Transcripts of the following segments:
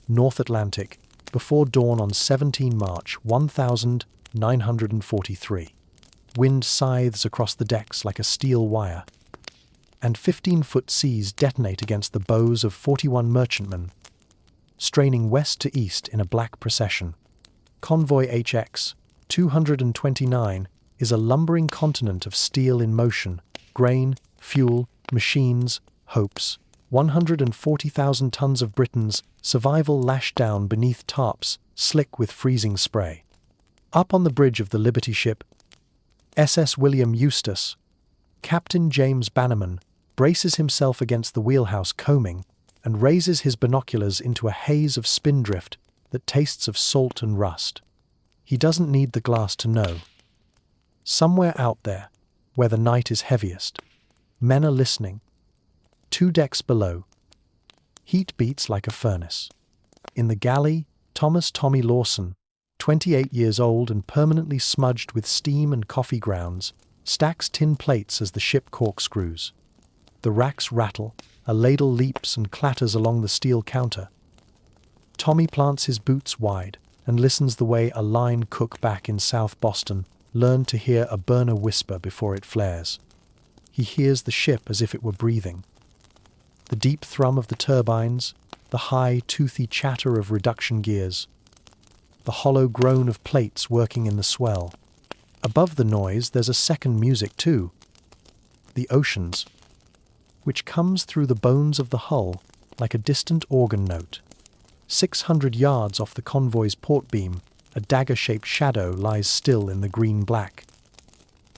North Atlantic, before dawn on 17 March 1943. Wind scythes across the decks like a steel wire, and 15-foot seas detonate against the bows of 41 merchantmen, straining west to east in a black procession. Convoy HX 229 is a lumbering continent of steel in motion, grain, fuel, machines, hopes. 140,000 tons of Britain's survival lashed down beneath tarps, slick with freezing spray. Up on the bridge of the Liberty ship, SS William Eustace, Captain James Bannerman braces himself against the wheelhouse coaming and raises his binoculars into a haze of spindrift that tastes of salt and rust. He doesn't need the glass to know. Somewhere out there, where the night is heaviest, men are listening. 2 decks below, heat beats like a furnace. In the galley, Thomas Tommy Lawson, 28 years old and permanently smudged with steam and coffee grounds, stacks tin plates as the ship corkscrews. The racks rattle, a ladle leaps and clatters along the steel counter. Tommy plants his boots wide and listens the way a line cook back in South Boston learned to hear a burner whisper before it flares. He hears the ship as if it were breathing. The deep thrum of the turbines, the high, toothy chatter of reduction gears, the hollow groan of plates working in the swell. Above the noise, there's a second music too. The ocean's, which comes through the bones of the hull like a distant organ note. 600 yards off the convoy's port beam, a dagger-shaped shadow lies still in the green-black.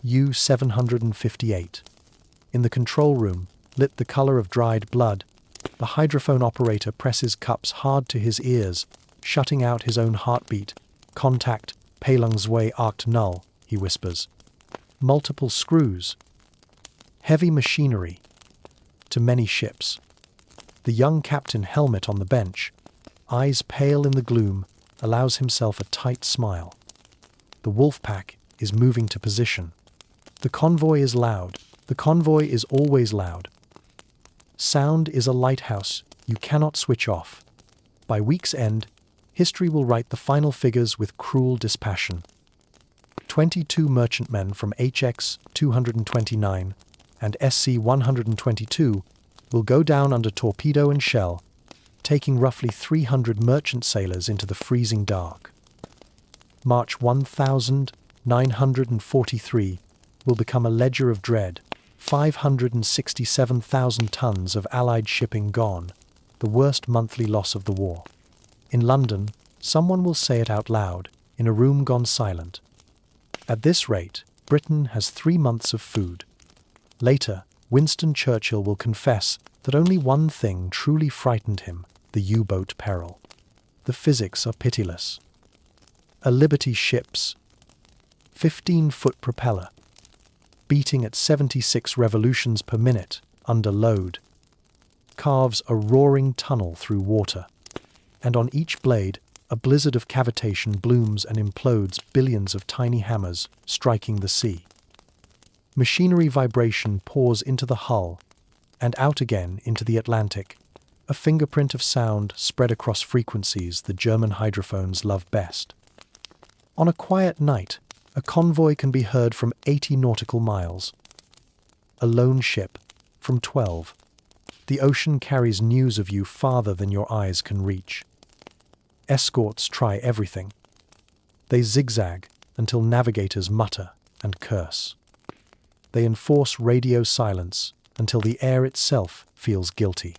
U-758. In the control room, lit the color of dried blood, the hydrophone operator presses cups hard to his ears, shutting out his own heartbeat. Contact, Peilungsway arced null, he whispers. Multiple screws. Heavy machinery. To many ships. The young captain, helmet on the bench, eyes pale in the gloom, allows himself a tight smile. The wolf pack is moving to position. The convoy is loud. The convoy is always loud. Sound is a lighthouse you cannot switch off. By week's end, history will write the final figures with cruel dispassion. 22 merchantmen from HX 229 and SC 122 will go down under torpedo and shell, taking roughly 300 merchant sailors into the freezing dark. March 1943 will become a ledger of dread. 567,000 tons of Allied shipping gone, the worst monthly loss of the war. In London, someone will say it out loud, in a room gone silent. At this rate, Britain has 3 months of food. Later, Winston Churchill will confess that only one thing truly frightened him, the U-boat peril. The physics are pitiless. A Liberty ship's 15-foot propeller, beating at 76 revolutions per minute under load, carves a roaring tunnel through water, and on each blade a blizzard of cavitation blooms and implodes billions of tiny hammers striking the sea. Machinery vibration pours into the hull and out again into the Atlantic, a fingerprint of sound spread across frequencies the German hydrophones love best. On a quiet night, a convoy can be heard from 80 nautical miles. A lone ship from 12. The ocean carries news of you farther than your eyes can reach. Escorts try everything. They zigzag until navigators mutter and curse. They enforce radio silence until the air itself feels guilty.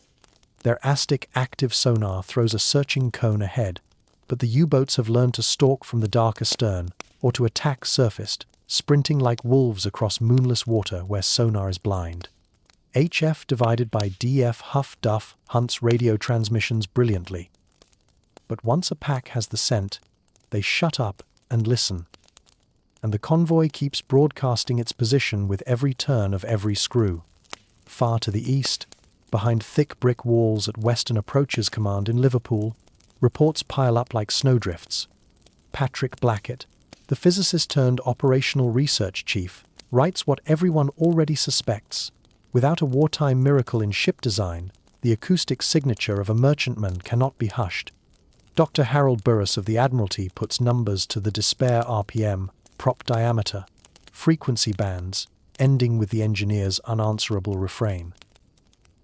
Their Aztec active sonar throws a searching cone ahead, but the U-boats have learned to stalk from the dark astern or to attack surfaced, sprinting like wolves across moonless water where sonar is blind. HF divided by DF Huff Duff hunts radio transmissions brilliantly. But once a pack has the scent, they shut up and listen. And the convoy keeps broadcasting its position with every turn of every screw. Far to the east, behind thick brick walls at Western Approaches Command in Liverpool, reports pile up like snowdrifts. Patrick Blackett, the physicist-turned-operational research chief, writes what everyone already suspects. Without a wartime miracle in ship design, the acoustic signature of a merchantman cannot be hushed. Dr. Harold Burris of the Admiralty puts numbers to the despair RPM, prop diameter, frequency bands, ending with the engineer's unanswerable refrain.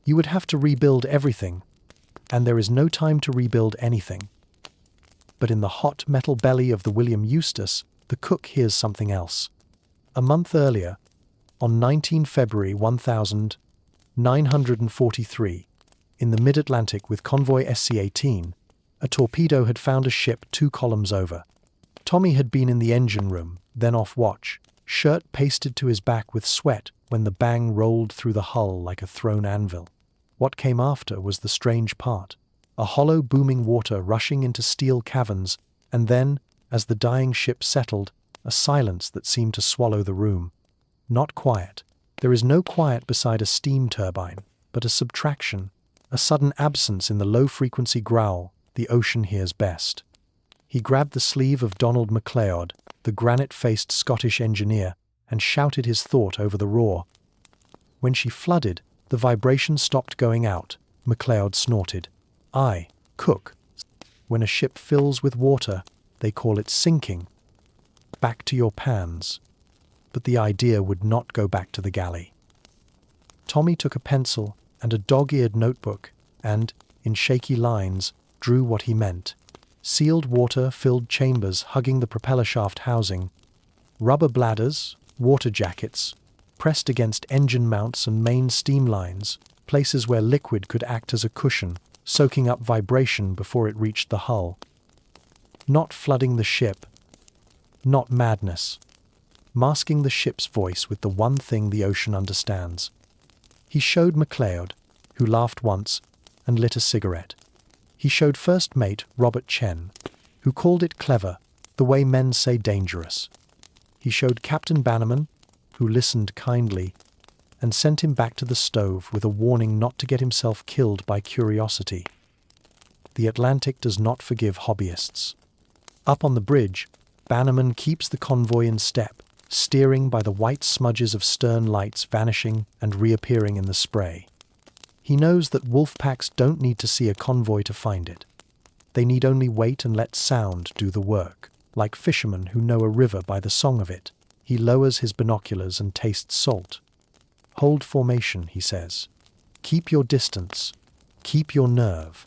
You would have to rebuild everything, and there is no time to rebuild anything. But in the hot metal belly of the William Eustace, the cook hears something else. A month earlier, on 19 February 1943, in the mid-Atlantic with convoy SC-18, a torpedo had found a ship 2 columns over. Tommy had been in the engine room, then off watch, shirt pasted to his back with sweat when the bang rolled through the hull like a thrown anvil. What came after was the strange part. A hollow booming water rushing into steel caverns, and then, as the dying ship settled, a silence that seemed to swallow the room. Not quiet. There is no quiet beside a steam turbine, but a subtraction, a sudden absence in the low-frequency growl the ocean hears best. He grabbed the sleeve of Donald MacLeod, the granite-faced Scottish engineer, and shouted his thought over the roar. When she flooded, the vibration stopped going out. MacLeod snorted. "Aye, cook. When a ship fills with water, they call it sinking. Back to your pans." But the idea would not go back to the galley. Tommy took a pencil and a dog-eared notebook and, in shaky lines, drew what he meant. Sealed water-filled chambers hugging the propeller shaft housing, rubber bladders, water jackets, pressed against engine mounts and main steam lines, places where liquid could act as a cushion, soaking up vibration before it reached the hull. Not flooding the ship, not madness. Masking the ship's voice with the one thing the ocean understands. He showed MacLeod, who laughed once and lit a cigarette. He showed first mate Robert Chen, who called it clever, the way men say dangerous. He showed Captain Bannerman, who listened kindly, and sent him back to the stove with a warning not to get himself killed by curiosity. The Atlantic does not forgive hobbyists. Up on the bridge, Bannerman keeps the convoy in step, steering by the white smudges of stern lights vanishing and reappearing in the spray. He knows that wolf packs don't need to see a convoy to find it. They need only wait and let sound do the work. Like fishermen who know a river by the song of it, he lowers his binoculars and tastes salt. "Hold formation," he says. "Keep your distance. Keep your nerve."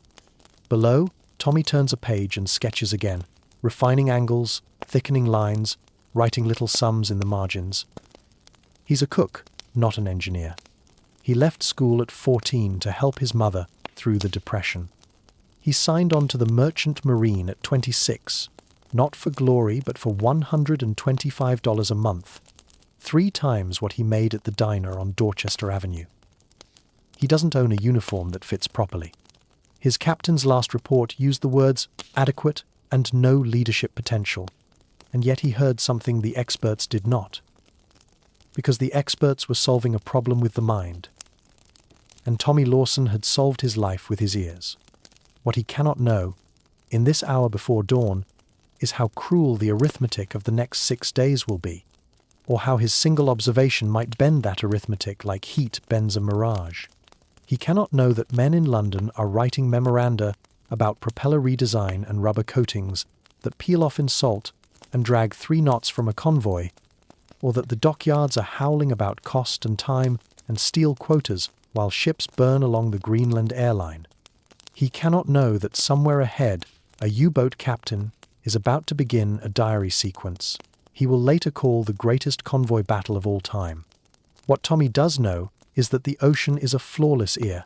Below, Tommy turns a page and sketches again, refining angles, thickening lines, writing little sums in the margins. He's a cook, not an engineer. He left school at 14 to help his mother through the Depression. He signed on to the Merchant Marine at 26, not for glory but for $125 a month, 3 times what he made at the diner on Dorchester Avenue. He doesn't own a uniform that fits properly. His captain's last report used the words adequate and no leadership potential, and yet he heard something the experts did not. Because the experts were solving a problem with the mind. And Tommy Lawson had solved his life with his ears. What he cannot know, in this hour before dawn, is how cruel the arithmetic of the next 6 days will be, or how his single observation might bend that arithmetic like heat bends a mirage. He cannot know that men in London are writing memoranda about propeller redesign and rubber coatings that peel off in salt and drag 3 knots from a convoy, or that the dockyards are howling about cost and time and steel quotas while ships burn along the Greenland airline. He cannot know that somewhere ahead, a U-boat captain is about to begin a diary sequence he will later call the greatest convoy battle of all time. What Tommy does know is that the ocean is a flawless ear,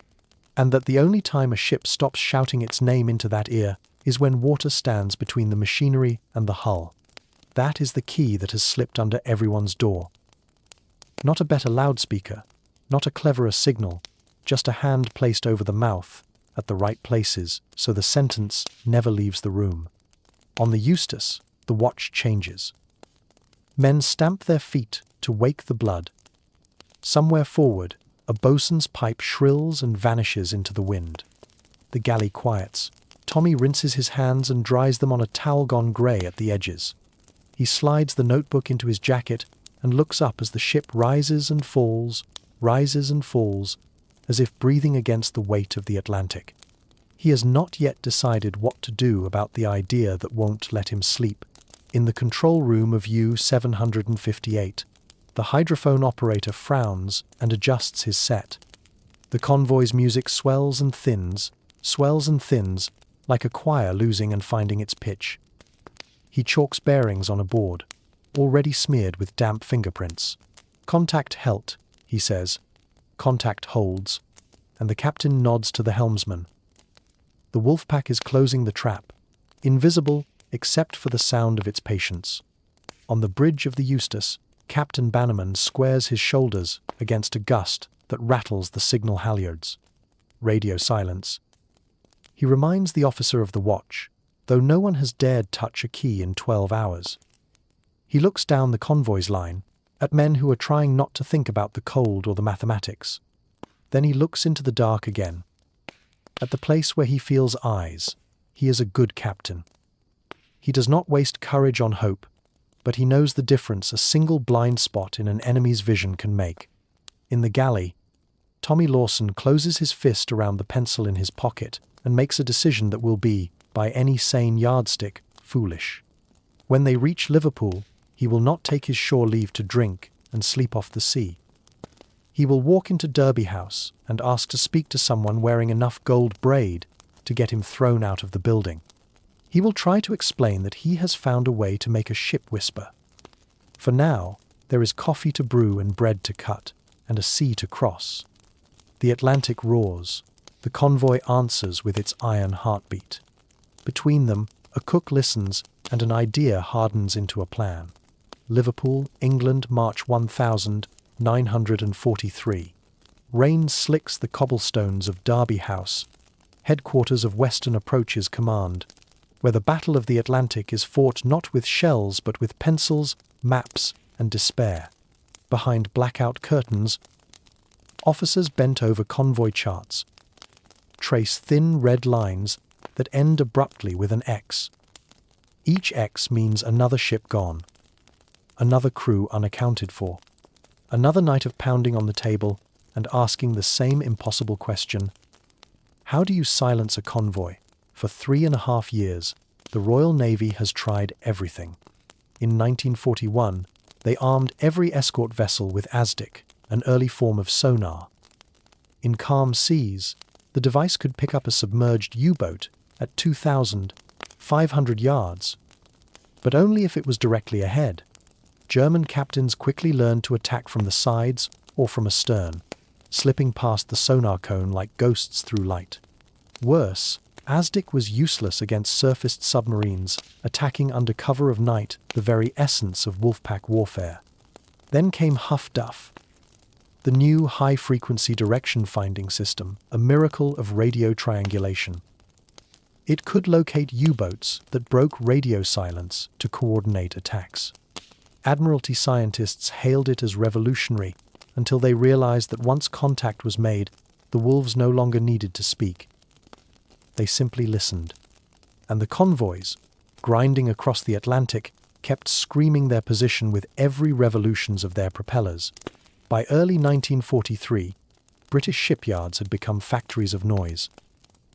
and that the only time a ship stops shouting its name into that ear is when water stands between the machinery and the hull. That is the key that has slipped under everyone's door. Not a better loudspeaker, not a cleverer signal, just a hand placed over the mouth at the right places so the sentence never leaves the room. On the Eustace, the watch changes. Men stamp their feet to wake the blood. Somewhere forward, a boatswain's pipe shrills and vanishes into the wind. The galley quiets. Tommy rinses his hands and dries them on a towel gone grey at the edges. He slides the notebook into his jacket and looks up as the ship rises and falls, as if breathing against the weight of the Atlantic. He has not yet decided what to do about the idea that won't let him sleep. In the control room of U-758, the hydrophone operator frowns and adjusts his set. The convoy's music swells and thins, like a choir losing and finding its pitch. He chalks bearings on a board, already smeared with damp fingerprints. "Contact helt," he says. Contact holds, and the captain nods to the helmsman. The Wolfpack is closing the trap, invisible except for the sound of its patience. On the bridge of the Eustis, Captain Bannerman squares his shoulders against a gust that rattles the signal halyards. Radio silence. He reminds the officer of the watch, though no one has dared touch a key in 12 hours. He looks down the convoy's line, at men who are trying not to think about the cold or the mathematics. Then he looks into the dark again. At the place where he feels eyes, he is a good captain. He does not waste courage on hope, but he knows the difference a single blind spot in an enemy's vision can make. In the galley, Tommy Lawson closes his fist around the pencil in his pocket and makes a decision that will be, by any sane yardstick, foolish. When they reach Liverpool, he will not take his shore leave to drink and sleep off the sea. He will walk into Derby House and ask to speak to someone wearing enough gold braid to get him thrown out of the building. He will try to explain that he has found a way to make a ship whisper. For now, there is coffee to brew and bread to cut, and a sea to cross. The Atlantic roars. The convoy answers with its iron heartbeat. Between them, a cook listens, and an idea hardens into a plan. Liverpool, England, March 1943. Rain slicks the cobblestones of Derby House, headquarters of Western Approaches Command, where the Battle of the Atlantic is fought not with shells but with pencils, maps, and despair. Behind blackout curtains, officers bent over convoy charts trace thin red lines that end abruptly with an X. Each X means another ship gone, another crew unaccounted for, another night of pounding on the table and asking the same impossible question. How do you silence a convoy? For 3.5 years, the Royal Navy has tried everything. In 1941, they armed every escort vessel with ASDIC, an early form of sonar. In calm seas, the device could pick up a submerged U-boat at 2,500 yards, but only if it was directly ahead. German captains quickly learned to attack from the sides or from astern, slipping past the sonar cone like ghosts through light. Worse, ASDIC was useless against surfaced submarines, attacking under cover of night, the very essence of Wolfpack warfare. Then came Huff Duff, the new high-frequency direction-finding system, a miracle of radio triangulation. It could locate U-boats that broke radio silence to coordinate attacks. Admiralty scientists hailed it as revolutionary until they realized that once contact was made, the wolves no longer needed to speak. They simply listened. And the convoys, grinding across the Atlantic, kept screaming their position with every revolutions of their propellers. By early 1943, British shipyards had become factories of noise.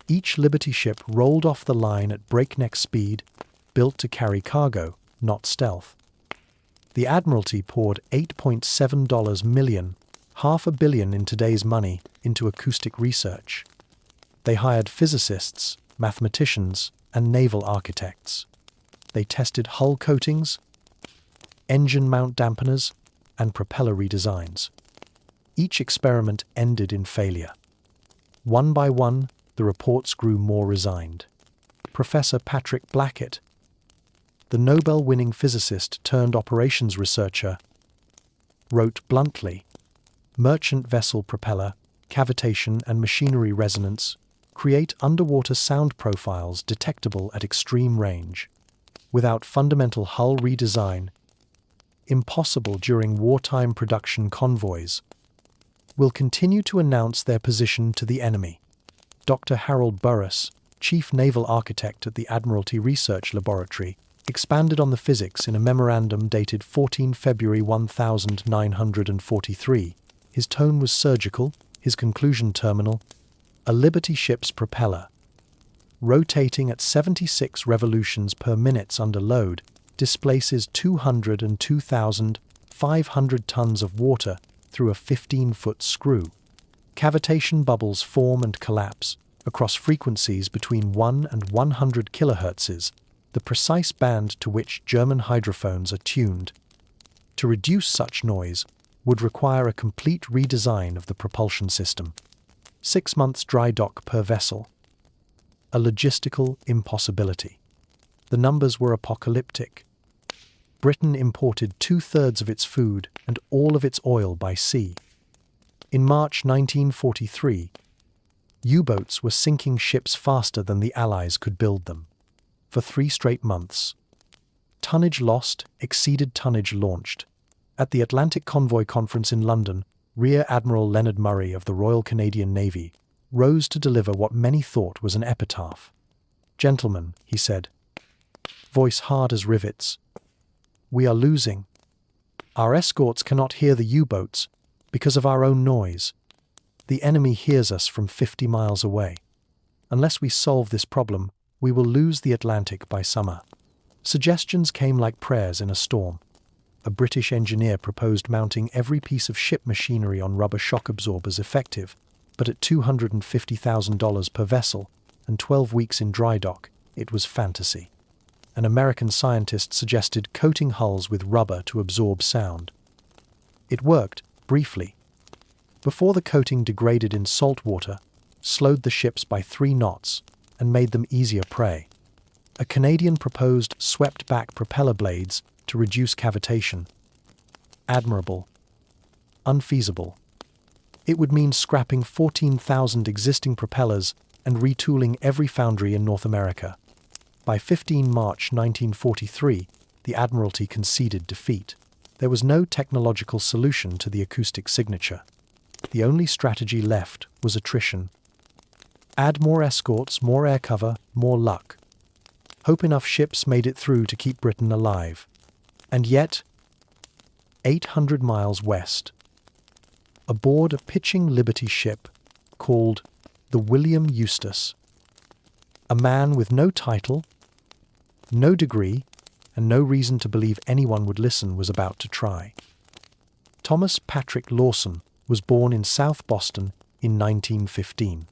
Each Liberty ship rolled off the line at breakneck speed, built to carry cargo, not stealth. The Admiralty poured $8.7 million, $500 million in today's money, into acoustic research. They hired physicists, mathematicians, and naval architects. They tested hull coatings, engine mount dampeners, and propeller redesigns. Each experiment ended in failure. One by one, the reports grew more resigned. Professor Patrick Blackett, the Nobel-winning physicist turned operations researcher, wrote bluntly, "Merchant vessel propeller, cavitation and machinery resonance create underwater sound profiles detectable at extreme range. Without fundamental hull redesign, impossible during wartime production convoys, will continue to announce their position to the enemy." Dr. Harold Burrus, chief naval architect at the Admiralty Research Laboratory, expanded on the physics in a memorandum dated 14 February 1943. His tone was surgical, his conclusion terminal. A Liberty ship's propeller, rotating at 76 revolutions per minute under load, displaces 202,500 tons of water through a 15-foot screw. Cavitation bubbles form and collapse across frequencies between 1 and 100 kilohertzes, the precise band to which German hydrophones are tuned. To reduce such noise would require a complete redesign of the propulsion system. 6 months dry dock per vessel. A logistical impossibility. The numbers were apocalyptic. Britain imported 2/3 of its food and all of its oil by sea. In March 1943, U-boats were sinking ships faster than the Allies could build them. For 3 straight months, tonnage lost exceeded tonnage launched. At the Atlantic Convoy Conference in London, Rear Admiral Leonard Murray of the Royal Canadian Navy rose to deliver what many thought was an epitaph. "Gentlemen," he said, voice hard as rivets, "we are losing. Our escorts cannot hear the U-boats because of our own noise. The enemy hears us from 50 miles away. Unless we solve this problem, we will lose the Atlantic by summer." Suggestions came like prayers in a storm. A British engineer proposed mounting every piece of ship machinery on rubber shock absorbers effective, but at $250,000 per vessel and 12 weeks in dry dock, it was fantasy. An American scientist suggested coating hulls with rubber to absorb sound. It worked, briefly. Before the coating degraded in salt water, slowed the ships by 3 knots, and made them easier prey. A Canadian proposed swept-back propeller blades to reduce cavitation. Admirable. Unfeasible. It would mean scrapping 14,000 existing propellers and retooling every foundry in North America. By 15 March 1943, the Admiralty conceded defeat. There was no technological solution to the acoustic signature. The only strategy left was attrition. Add more escorts, more air cover, more luck. Hope enough ships made it through to keep Britain alive. And yet, 800 miles west, aboard a pitching Liberty ship called the William Eustace, a man with no title, no degree, and no reason to believe anyone would listen was about to try. Thomas Patrick Lawson was born in South Boston in 1915.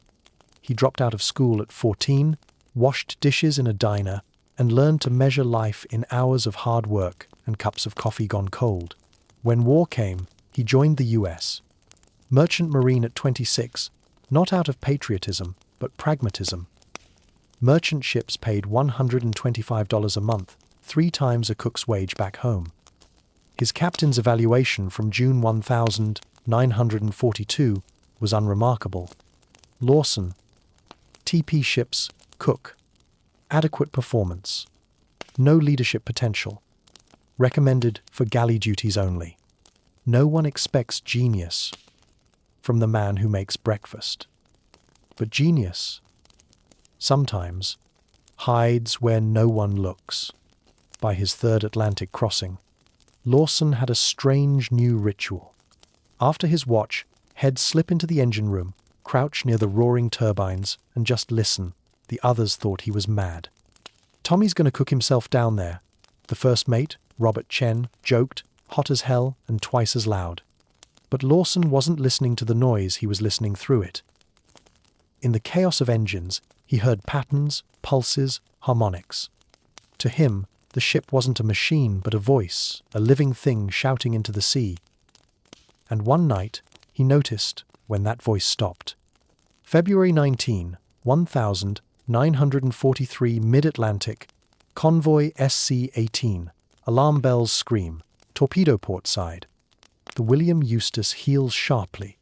He dropped out of school at 14, washed dishes in a diner, and learned to measure life in hours of hard work and cups of coffee gone cold. When war came, he joined the US. Merchant Marine at 26, not out of patriotism, but pragmatism. Merchant ships paid $125 a month, 3 times a cook's wage back home. His captain's evaluation from June 1942 was unremarkable. Lawson, TP ships, cook. Adequate performance. No leadership potential. Recommended for galley duties only. No one expects genius from the man who makes breakfast. But genius, sometimes, hides where no one looks. By his 3rd Atlantic crossing, Lawson had a strange new ritual. After his watch, he'd slip into the engine room, crouch near the roaring turbines, and just listen. The others thought he was mad. "Tommy's going to cook himself down there," the first mate, Robert Chen, joked, hot as hell and twice as loud. But Lawson wasn't listening to the noise, he was listening through it. In the chaos of engines, he heard patterns, pulses, harmonics. To him, the ship wasn't a machine but a voice, a living thing shouting into the sea. And one night, he noticed when that voice stopped. February 19, 1943, Mid-Atlantic, convoy SC-18, alarm bells scream, torpedo port side. The William Eustace heels sharply.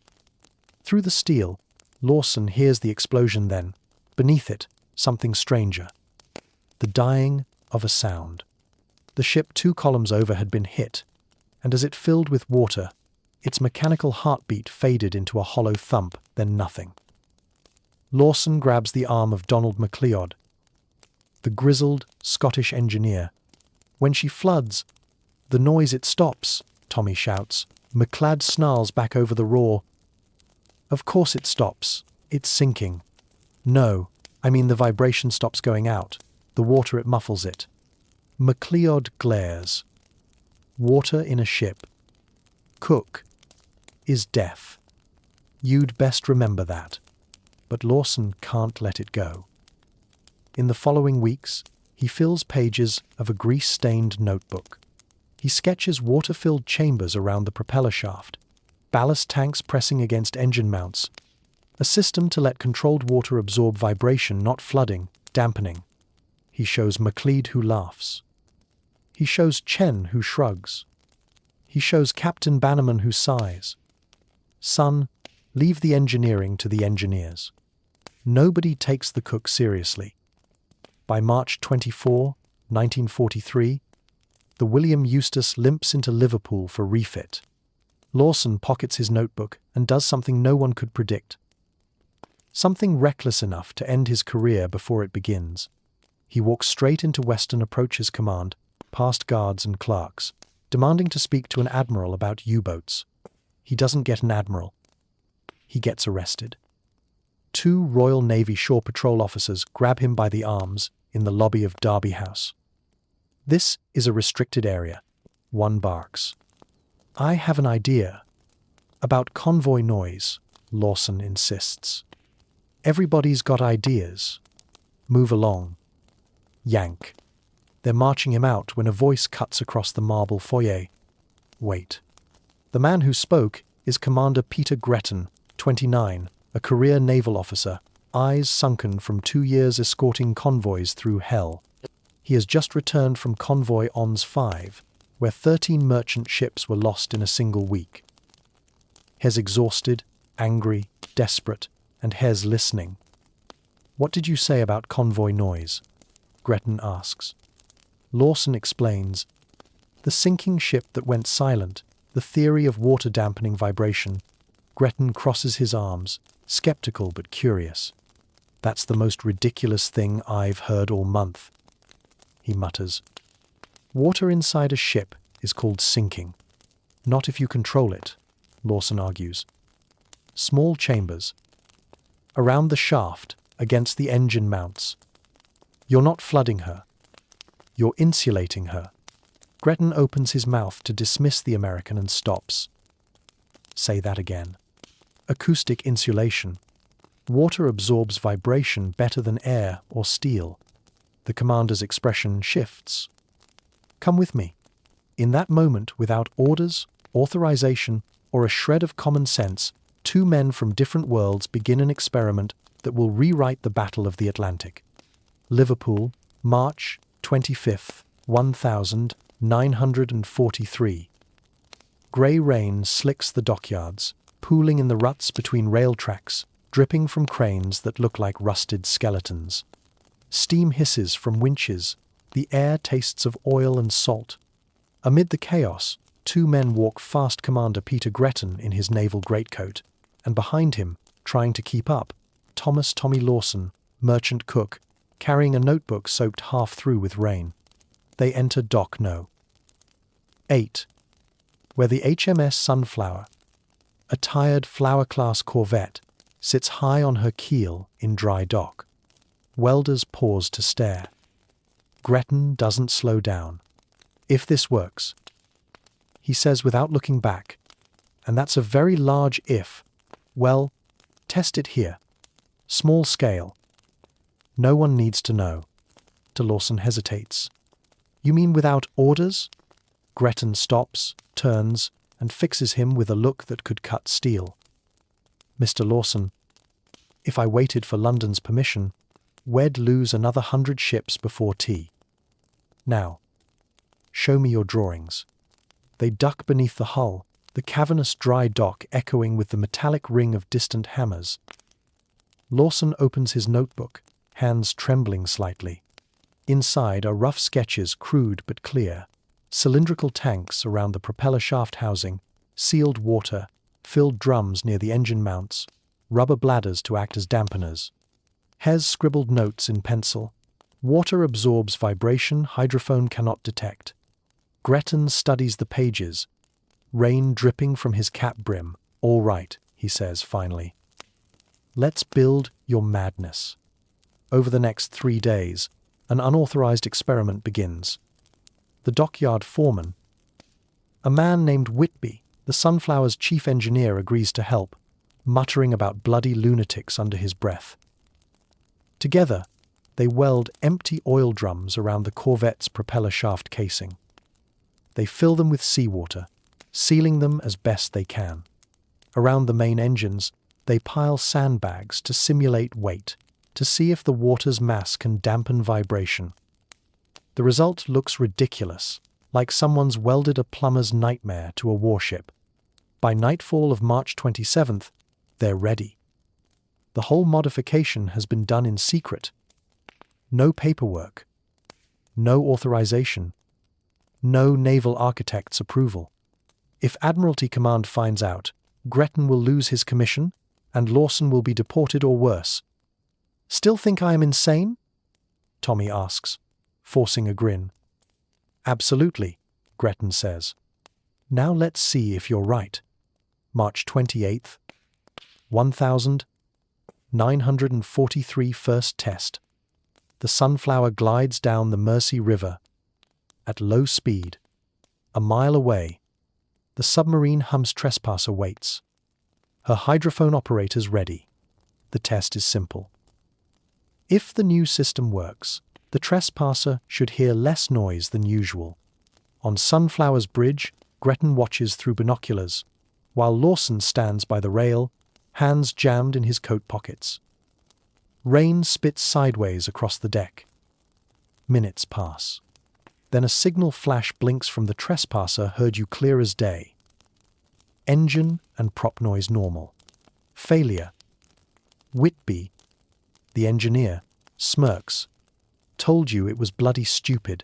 Through the steel, Lawson hears the explosion then. Beneath it, something stranger. The dying of a sound. The ship 2 columns over had been hit, and as it filled with water, its mechanical heartbeat faded into a hollow thump, then nothing. Lawson grabs the arm of Donald MacLeod, the grizzled Scottish engineer. "When she floods, the noise it stops," Tommy shouts. MacLeod snarls back over the roar. "Of course it stops. It's sinking." "No, I mean, the vibration stops going out. The water, it muffles it. MacLeod glares. Water in a ship. Cook. Is death. You'd best remember that. But Lawson can't let it go. In the following weeks, he fills pages of a grease-stained notebook. He sketches water-filled chambers around the propeller shaft, ballast tanks pressing against engine mounts, a system to let controlled water absorb vibration, not flooding, dampening. He shows MacLeod, who laughs. He shows Chen, who shrugs. He shows Captain Bannerman, who sighs. Son, leave the engineering to the engineers. Nobody takes the cook seriously. By March 24, 1943, the William Eustace limps into Liverpool for refit. Lawson pockets his notebook and does something no one could predict. Something reckless enough to end his career before it begins. He walks straight into Western Approaches Command, past guards and clerks, demanding to speak to an admiral about U-boats. He doesn't get an admiral. He gets arrested. 2 Royal Navy Shore Patrol officers grab him by the arms in the lobby of Derby House. This is a restricted area. One barks. I have an idea. About convoy noise, Lawson insists. Everybody's got ideas. Move along. Yank. They're marching him out when a voice cuts across the marble foyer. Wait. The man who spoke is Commander Peter Gretton, 29, a career naval officer, eyes sunken from 2 years escorting convoys through hell. He has just returned from convoy ONS 5, where 13 merchant ships were lost in a single week. He's exhausted, angry, desperate, and Hez listening. What did you say about convoy noise? Gretton asks. Lawson explains. The sinking ship that went silent, the theory of water dampening vibration. Gretton crosses his arms, skeptical but curious. That's the most ridiculous thing I've heard all month, he mutters. Water inside a ship is called sinking. Not if you control it, Lawson argues. Small chambers. Around the shaft, against the engine mounts. You're not flooding her. You're insulating her. Gretton opens his mouth to dismiss the American and stops. Say that again. Acoustic insulation. Water absorbs vibration better than air or steel. The commander's expression shifts. Come with me. In that moment, without orders, authorization, or a shred of common sense, 2 men from different worlds begin an experiment that will rewrite the Battle of the Atlantic. Liverpool, March 25th, 1943. Grey rain slicks the dockyards, pooling in the ruts between rail tracks, dripping from cranes that look like rusted skeletons. Steam hisses from winches. The air tastes of oil and salt. Amid the chaos, 2 men walk past Commander Peter Gretton in his naval greatcoat, and behind him, trying to keep up, Thomas Tommy Lawson, merchant cook, carrying a notebook soaked half through with rain. They enter Dock No. 8, where the HMS Sunflower, a tired flower-class corvette, sits high on her keel in dry dock. Welders pause to stare. Gretton doesn't slow down. If this works, he says without looking back, and that's a very large if, well, test it here. Small scale. No one needs to know. De Lawson hesitates. You mean without orders? Gretton stops, turns, and fixes him with a look that could cut steel. Mr. Lawson, if I waited for London's permission, we'd lose another 100 ships before tea. Now, show me your drawings. They duck beneath the hull, the cavernous dry dock echoing with the metallic ring of distant hammers. Lawson opens his notebook, hands trembling slightly. Inside are rough sketches, crude but clear. Cylindrical tanks around the propeller shaft housing, sealed water, filled drums near the engine mounts, rubber bladders to act as dampeners. Hez scribbled notes in pencil. Water absorbs vibration hydrophone cannot detect. Gretton studies the pages. Rain dripping from his cap brim. All right, he says finally. Let's build your madness. Over the next 3 days, an unauthorized experiment begins. The dockyard foreman, a man named Whitby, the Sunflower's chief engineer, agrees to help, muttering about bloody lunatics under his breath. Together, they weld empty oil drums around the corvette's propeller shaft casing. They fill them with seawater, sealing them as best they can. Around the main engines, they pile sandbags to simulate weight, to see if the water's mass can dampen vibration. The result looks ridiculous, like someone's welded a plumber's nightmare to a warship. By nightfall of March 27th, they're ready. The whole modification has been done in secret. No paperwork, no authorization, no naval architect's approval. If Admiralty Command finds out, Gretton will lose his commission, and Lawson will be deported or worse. Still think I am insane? Tommy asks, forcing a grin. Absolutely, Gretton says. Now let's see if you're right. March 28th, 1943 first test. The Sunflower glides down the Mersey River at low speed. A mile away, the submarine Hum's trespasser waits. Her hydrophone operator's ready. The test is simple. If the new system works, the trespasser should hear less noise than usual. On Sunflower's bridge, Gretton watches through binoculars, while Lawson stands by the rail, hands jammed in his coat pockets. Rain spits sideways across the deck. Minutes pass. Then a signal flash blinks from the trespasser, heard you clear as day. Engine and prop noise normal. Failure. Whitby, the engineer, smirks. Told you it was bloody stupid.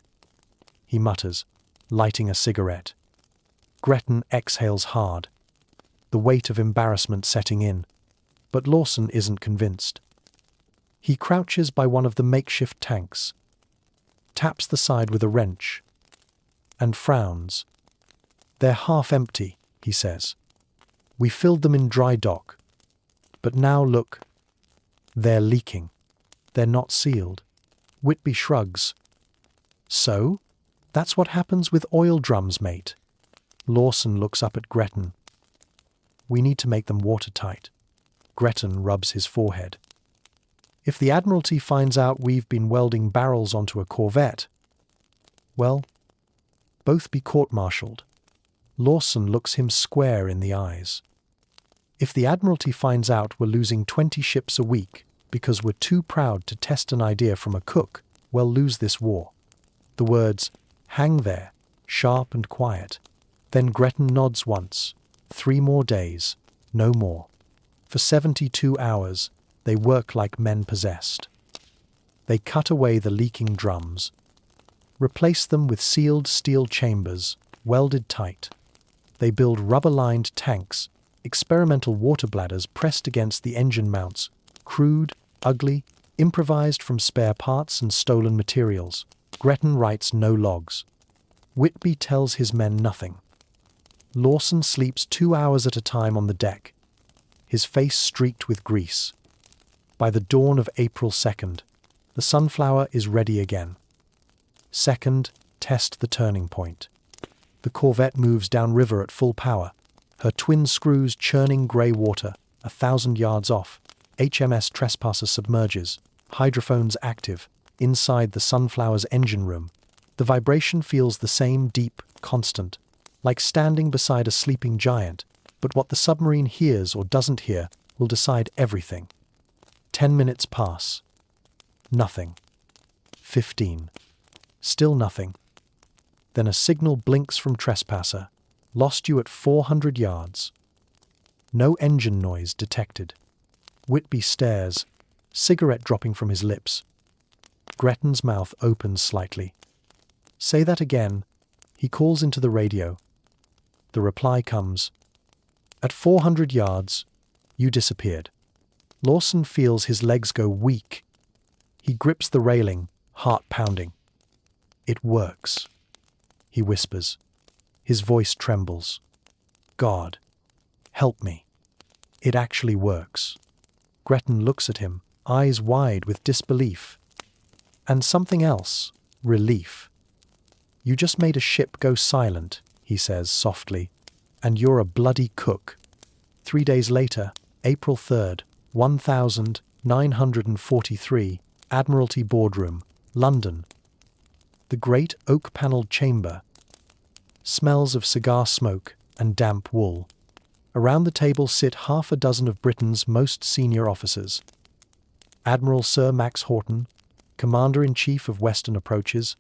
He mutters, lighting a cigarette. Gretton exhales hard, the weight of embarrassment setting in, but Lawson isn't convinced. He crouches by one of the makeshift tanks, taps the side with a wrench, and frowns. They're half empty, he says. We filled them in dry dock, but now look, they're leaking. They're not sealed. Whitby shrugs. So, that's what happens with oil drums, mate. Lawson looks up at Gretton. We need to make them watertight. Gretton rubs his forehead. If the Admiralty finds out we've been welding barrels onto a corvette, well, both be court-martialed. Lawson looks him square in the eyes. If the Admiralty finds out we're losing 20 ships a week because we're too proud to test an idea from a cook, we'll lose this war. The words, hang there, sharp and quiet. Then Gretton nods once. 3 more days, no more. For 72 hours, they work like men possessed. They cut away the leaking drums, replace them with sealed steel chambers, welded tight. They build rubber-lined tanks, experimental water bladders pressed against the engine mounts, crude, ugly, improvised from spare parts and stolen materials. Gretton writes no logs. Whitby tells his men nothing. Lawson sleeps 2 hours at a time on the deck, his face streaked with grease. By the dawn of April 2nd, the Sunflower is ready again. Second, test the turning point. The corvette moves downriver at full power, her twin screws churning grey water, 1,000 yards off. HMS Trespasser submerges, hydrophones active, inside the Sunflower's engine room. The vibration feels the same deep, constant, like standing beside a sleeping giant, but what the submarine hears or doesn't hear will decide everything. 10 minutes pass. Nothing. 15. Still nothing. Then a signal blinks from Trespasser. Lost you at 400 yards. No engine noise detected. Whitby stares, cigarette dropping from his lips. Gretton's mouth opens slightly. Say that again. He calls into the radio. The reply comes. At 400 yards, you disappeared. Lawson feels his legs go weak. He grips the railing, heart pounding. It works, he whispers. His voice trembles. God, help me. It actually works. Gretton looks at him, eyes wide with disbelief. And something else, relief. You just made a ship go silent, he says softly, and you're a bloody cook. 3 days later, April 3rd, 1943, Admiralty Boardroom, London. The great oak-panelled chamber. Smells of cigar smoke and damp wool. Around the table sit half a dozen of Britain's most senior officers. Admiral Sir Max Horton, Commander-in-Chief of Western Approaches,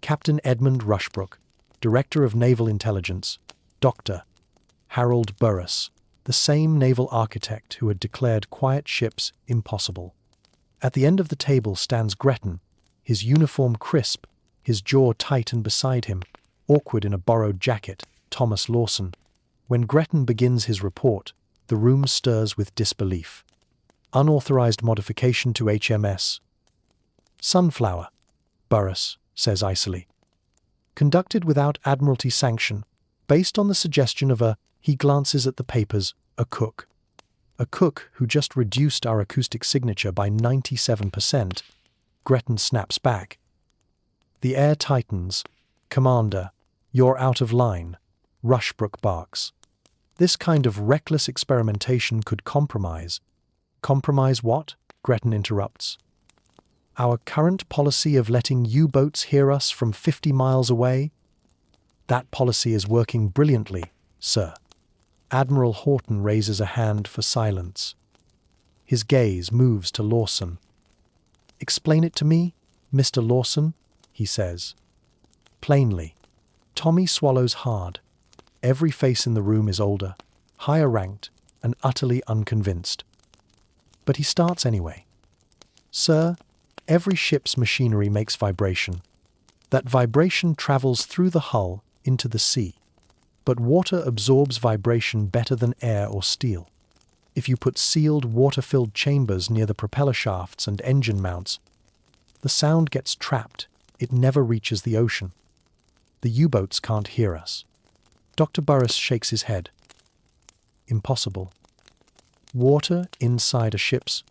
Captain Edmund Rushbrook, Director of Naval Intelligence, Dr. Harold Burrus, the same naval architect who had declared quiet ships impossible. At the end of the table stands Gretton, his uniform crisp, his jaw tight, and beside him, awkward in a borrowed jacket, Thomas Lawson. When Gretton begins his report, the room stirs with disbelief. Unauthorized modification to HMS Sunflower, Burrus says icily. Conducted without Admiralty sanction, based on the suggestion of he glances at the papers, a cook. A cook who just reduced our acoustic signature by 97%. Gretton snaps back. The air tightens. Commander, you're out of line. Rushbrook barks. This kind of reckless experimentation could compromise. Compromise what? Gretton interrupts. Our current policy of letting U-boats hear us from 50 miles away? That policy is working brilliantly, sir. Admiral Horton raises a hand for silence. His gaze moves to Lawson. Explain it to me, Mr. Lawson, he says. Plainly. Tommy swallows hard. Every face in the room is older, higher ranked, and utterly unconvinced. But he starts anyway. Sir, every ship's machinery makes vibration. That vibration travels through the hull into the sea. But water absorbs vibration better than air or steel. If you put sealed, water-filled chambers near the propeller shafts and engine mounts, the sound gets trapped. It never reaches the ocean. The U-boats can't hear us. Dr. Burrus shakes his head. Impossible. Water inside a ship's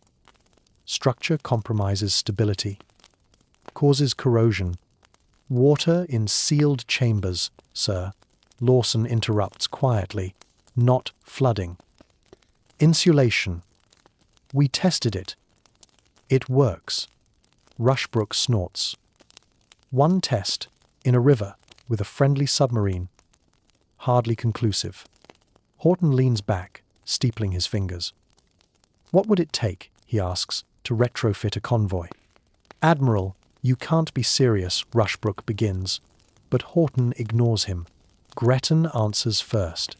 structure compromises stability, causes corrosion. Water in sealed chambers, sir, Lawson interrupts quietly, not flooding. Insulation. We tested it. It works. Rushbrook snorts. One test, in a river, with a friendly submarine. Hardly conclusive. Horton leans back, steepling his fingers. What would it take, he asks, to retrofit a convoy? Admiral, you can't be serious, Rushbrook begins, but Horton ignores him. Gretton answers first.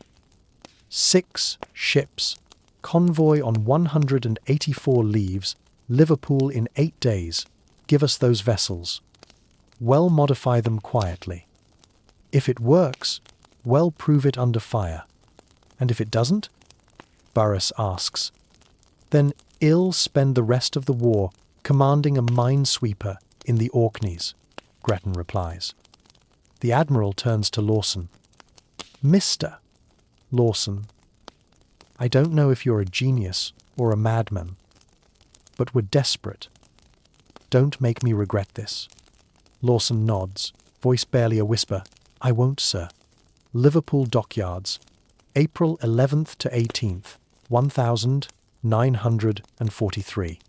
6 ships, convoy on 184 leaves, Liverpool in 8 days. Give us those vessels. Well, modify them quietly. If it works, well, prove it under fire. And if it doesn't? Burrus asks. Then ill spend the rest of the war commanding a minesweeper in the Orkneys, Gretton replies. The Admiral turns to Lawson. Mr. Lawson, I don't know if you're a genius or a madman, but we're desperate. Don't make me regret this. Lawson nods, voice barely a whisper. I won't, sir. Liverpool Dockyards, April 11th to 18th, 1943.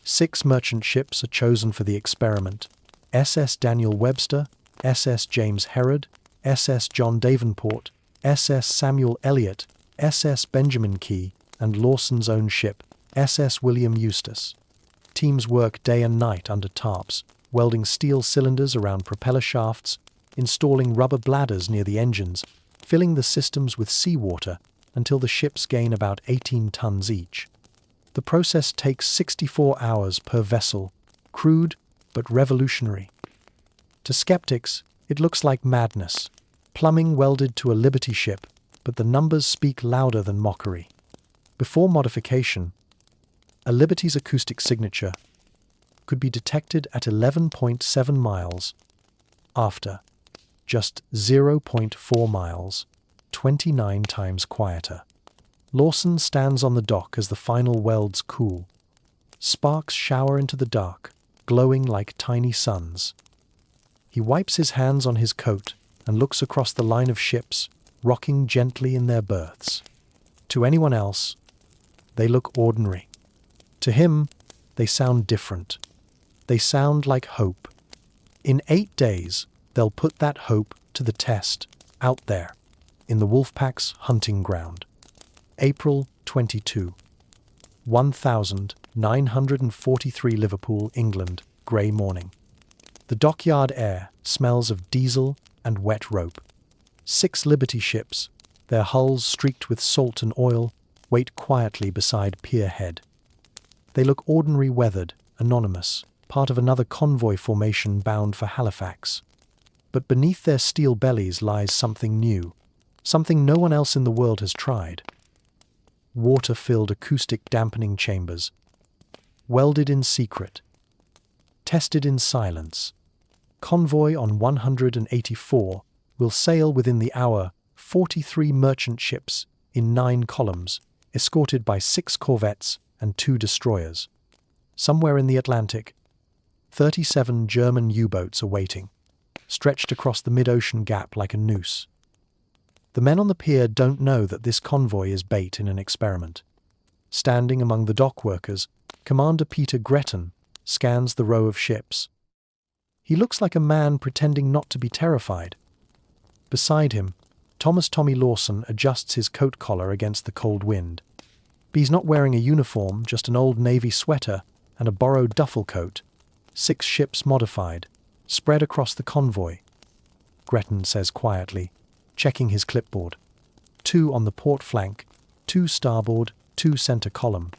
6 merchant ships are chosen for the experiment. SS Daniel Webster, SS James Herod, SS John Davenport, SS Samuel Eliot, SS Benjamin Key, and Lawson's own ship, SS William Eustace. Teams work day and night under tarps, welding steel cylinders around propeller shafts, installing rubber bladders near the engines, filling the systems with seawater until the ships gain about 18 tons each. The process takes 64 hours per vessel, crude but revolutionary. To skeptics, it looks like madness. Plumbing welded to a Liberty ship, but the numbers speak louder than mockery. Before modification, a Liberty's acoustic signature could be detected at 11.7 miles. After, just 0.4 miles, 29 times quieter. Lawson stands on the dock as the final welds cool. Sparks shower into the dark, glowing like tiny suns. He wipes his hands on his coat and looks across the line of ships, rocking gently in their berths. To anyone else, they look ordinary. To him, they sound different. They sound like hope. In 8 days, they'll put that hope to the test, out there, in the Wolfpack's hunting ground. April 22. 1943 Liverpool, England, grey morning. The dockyard air smells of diesel and wet rope. 6 Liberty ships, their hulls streaked with salt and oil, wait quietly beside Pier Head. They look ordinary, weathered, anonymous, part of another convoy formation bound for Halifax. But beneath their steel bellies lies something new, something no one else in the world has tried. Water-filled acoustic dampening chambers, welded in secret, tested in silence. Convoy on 184 will sail within the hour 43 merchant ships in 9 columns, escorted by 6 corvettes and 2 destroyers. Somewhere in the Atlantic, 37 German U-boats are waiting, stretched across the mid-ocean gap like a noose. The men on the pier don't know that this convoy is bait in an experiment. Standing among the dock workers, Commander Peter Gretton scans the row of ships. He looks like a man pretending not to be terrified. Beside him, Thomas Tommy Lawson adjusts his coat collar against the cold wind. He's not wearing a uniform, just an old navy sweater and a borrowed duffel coat. 6 ships modified, spread across the convoy. Gretton says quietly, checking his clipboard. 2 on the port flank, 2 starboard, 2 center column.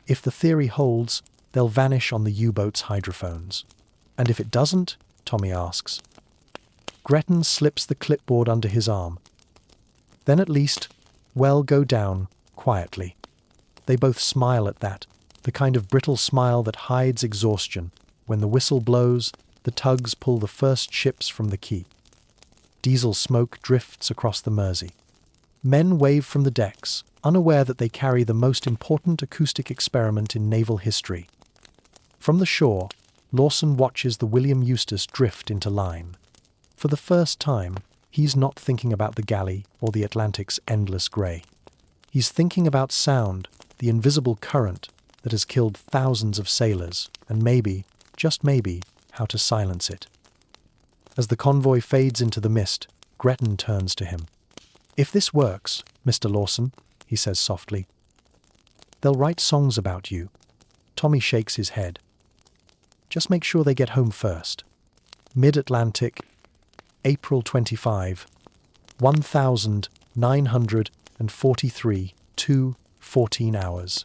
If the theory holds, they'll vanish on the U-boat's hydrophones. And if it doesn't? Tommy asks. Gretton slips the clipboard under his arm. Then at least, well, go down, quietly. They both smile at that, the kind of brittle smile that hides exhaustion. When the whistle blows, the tugs pull the first ships from the quay. Diesel smoke drifts across the Mersey. Men wave from the decks, unaware that they carry the most important acoustic experiment in naval history. From the shore, Lawson watches the William Eustace drift into line. For the first time, he's not thinking about the galley or the Atlantic's endless grey. He's thinking about sound, the invisible current that has killed thousands of sailors, and maybe, just maybe, how to silence it. As the convoy fades into the mist, Gretton turns to him. "If this works, Mr. Lawson," he says softly, "they'll write songs about you." Tommy shakes his head. "Just make sure they get home first." Mid-Atlantic, April 25, 1943, 2:14 hours.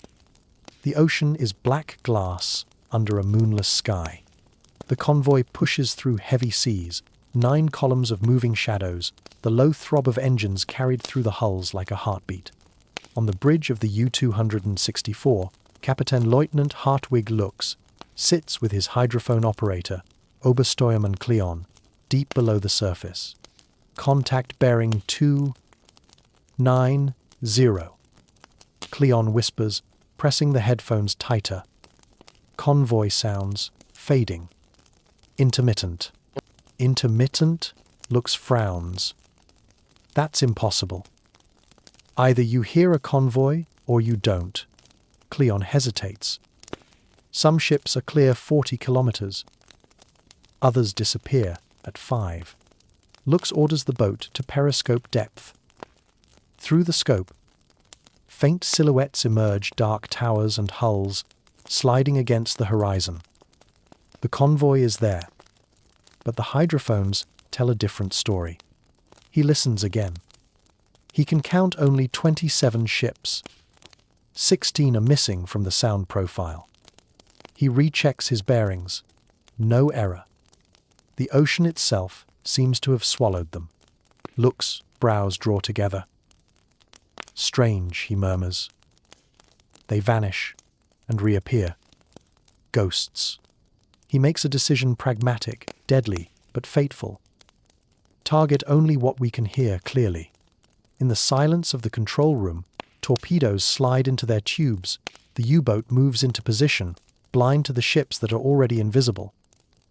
The ocean is black glass under a moonless sky. The convoy pushes through heavy seas, 9 columns of moving shadows, the low throb of engines carried through the hulls like a heartbeat. On the bridge of the U-264, Captain Lieutenant Hartwig looks, sits with his hydrophone operator, Obersteuermann Cleon, deep below the surface. Contact bearing 290. Cleon whispers, pressing the headphones tighter. Convoy sounds, fading. Intermittent. Intermittent? Looks frowns. That's impossible. Either you hear a convoy or you don't. Cleon hesitates. Some ships are clear 40 kilometers. Others disappear at 5. Looks orders the boat to periscope depth. Through the scope, faint silhouettes emerge, dark towers and hulls, sliding against the horizon. The convoy is there, but the hydrophones tell a different story. He listens again. He can count only 27 ships. 16 are missing from the sound profile. He rechecks his bearings. No error. The ocean itself seems to have swallowed them. Looks, brows draw together. Strange, he murmurs. They vanish and reappear. Ghosts. He makes a decision, pragmatic, deadly, but fateful. Target only what we can hear clearly. In the silence of the control room, torpedoes slide into their tubes, The U-boat moves into position, blind to the ships that are already invisible.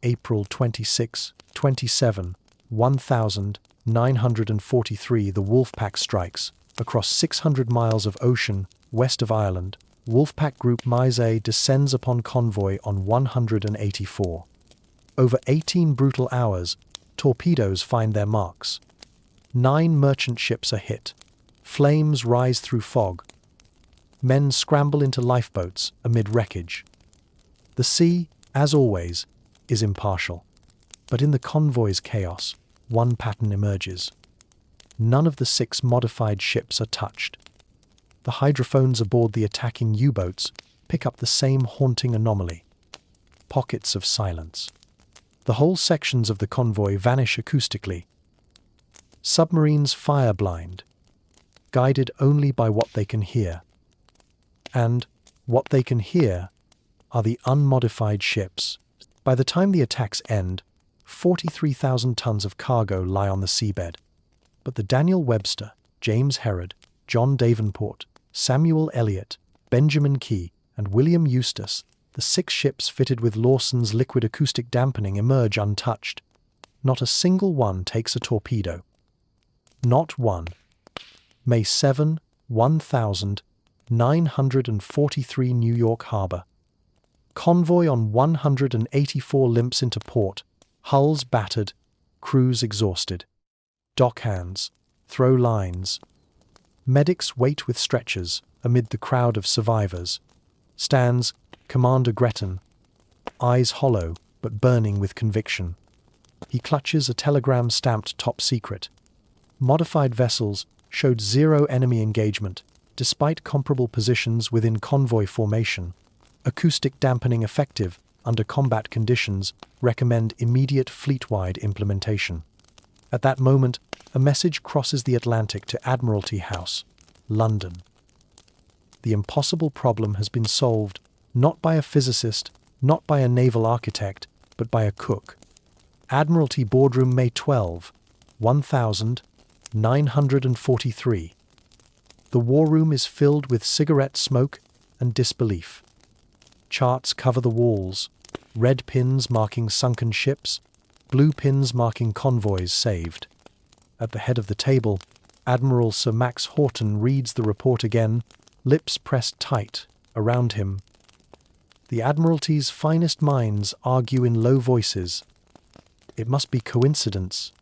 April 26, 27, 1943. The Wolfpack strikes. Across 600 miles of ocean, west of Ireland, Wolfpack Group Mise descends upon convoy on 184. Over 18 brutal hours, torpedoes find their marks. 9 merchant ships are hit. Flames rise through fog. Men scramble into lifeboats amid wreckage. The sea, as always, is impartial. But in the convoy's chaos, one pattern emerges. None of the 6 modified ships are touched. The hydrophones aboard the attacking U-boats pick up the same haunting anomaly. Pockets of silence. The whole sections of the convoy vanish acoustically. Submarines fire blind, guided only by what they can hear. And what they can hear are the unmodified ships. By the time the attacks end, 43,000 tons of cargo lie on the seabed. But the Daniel Webster, James Herod, John Davenport, Samuel Eliot, Benjamin Key, and William Eustace, the 6 ships fitted with Lawson's liquid acoustic dampening, emerge untouched. Not a single one takes a torpedo. Not one. May 7, 1943. New York Harbor. Convoy on 184 limps into port, hulls battered, crews exhausted. Dock hands, throw lines. Medics wait with stretchers amid the crowd of survivors. Stands Commander Gretton, eyes hollow but burning with conviction. He clutches a telegram stamped top secret. Modified vessels showed 0 enemy engagement, despite comparable positions within convoy formation. Acoustic dampening effective under combat conditions. Recommend immediate fleet-wide implementation. At that moment, a message crosses the Atlantic to Admiralty House, London. The impossible problem has been solved, not by a physicist, not by a naval architect, but by a cook. Admiralty Boardroom, May 12, 1943. The war room is filled with cigarette smoke and disbelief. Charts cover the walls, red pins marking sunken ships, blue pins marking convoys saved. At the head of the table, Admiral Sir Max Horton reads the report again, lips pressed tight around him. The Admiralty's finest minds argue in low voices. It must be coincidence,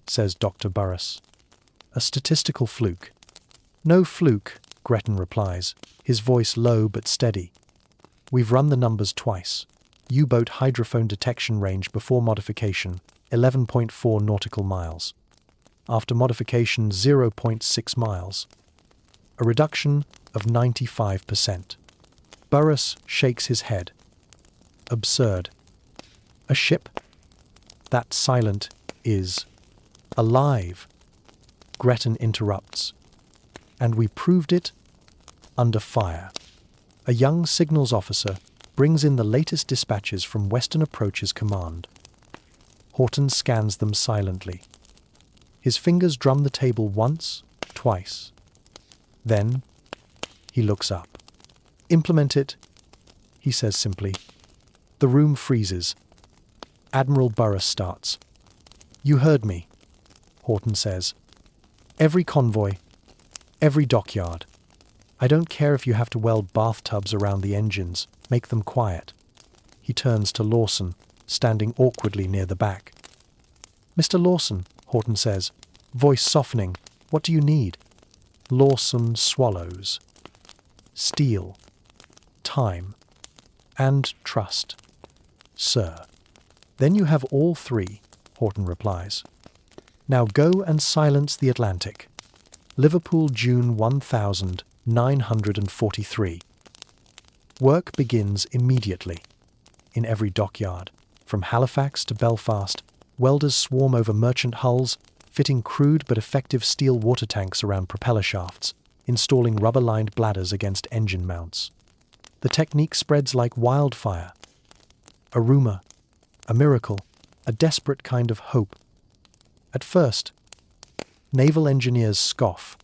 says Dr. Burris. A statistical fluke. No fluke, Gretton replies, his voice low but steady. We've run the numbers twice. U-boat hydrophone detection range before modification, 11.4 nautical miles. After modification, 0.6 miles. A reduction of 95%. Burris shakes his head. Absurd. A ship that silent is alive. Gretton interrupts. And we proved it under fire. A young signals officer brings in the latest dispatches from Western Approaches Command. Horton scans them silently. His fingers drum the table once, twice. Then he looks up. Implement it, he says simply. The room freezes. Admiral Burris starts. You heard me, Horton says. Every convoy, every dockyard. I don't care if you have to weld bathtubs around the engines. Make them quiet. He turns to Lawson, standing awkwardly near the back. Mr. Lawson, Horton says, voice softening, what do you need? Lawson swallows. Steel. Time. And trust. Sir. Then you have all 3, Horton replies. Now go and silence the Atlantic. Liverpool, June 1943. Work begins immediately. In every dockyard, from Halifax to Belfast, welders swarm over merchant hulls, fitting crude but effective steel water tanks around propeller shafts, installing rubber-lined bladders against engine mounts. The technique spreads like wildfire. A rumor, a miracle, a desperate kind of hope. At first, naval engineers scoff.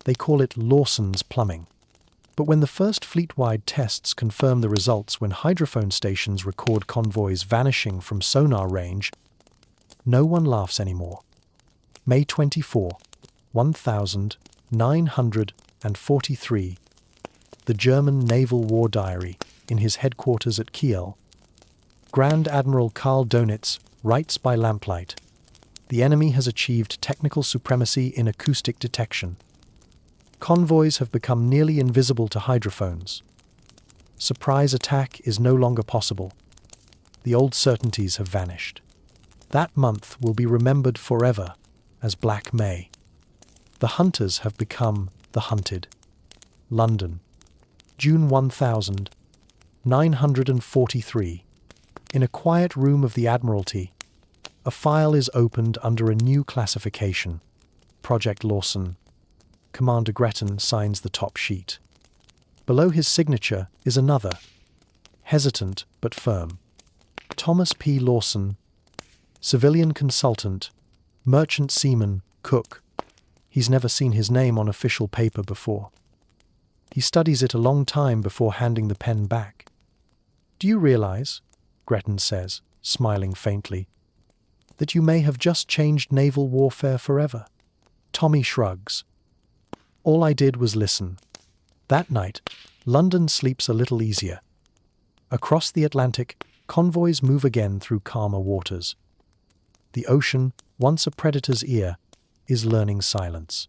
They call it Lawson's plumbing. But when the first fleet-wide tests confirm the results, when hydrophone stations record convoys vanishing from sonar range, no one laughs anymore. May 24, 1943. The German Naval War Diary, in his headquarters at Kiel. Grand Admiral Karl Donitz writes by lamplight. The enemy has achieved technical supremacy in acoustic detection. Convoys have become nearly invisible to hydrophones. Surprise attack is no longer possible. The old certainties have vanished. That month will be remembered forever as Black May. The hunters have become the hunted. London, June 1943. In a quiet room of the Admiralty, a file is opened under a new classification, Project Lawson. Commander Gretton signs the top sheet. Below his signature is another, hesitant but firm. Thomas P. Lawson, civilian consultant, merchant seaman, cook. He's never seen his name on official paper before. He studies it a long time before handing the pen back. "Do you realize," Gretton says, smiling faintly, "that you may have just changed naval warfare forever?" Tommy shrugs. "All I did was listen." That night, London sleeps a little easier. Across the Atlantic, convoys move again through calmer waters. The ocean, once a predator's ear, is learning silence.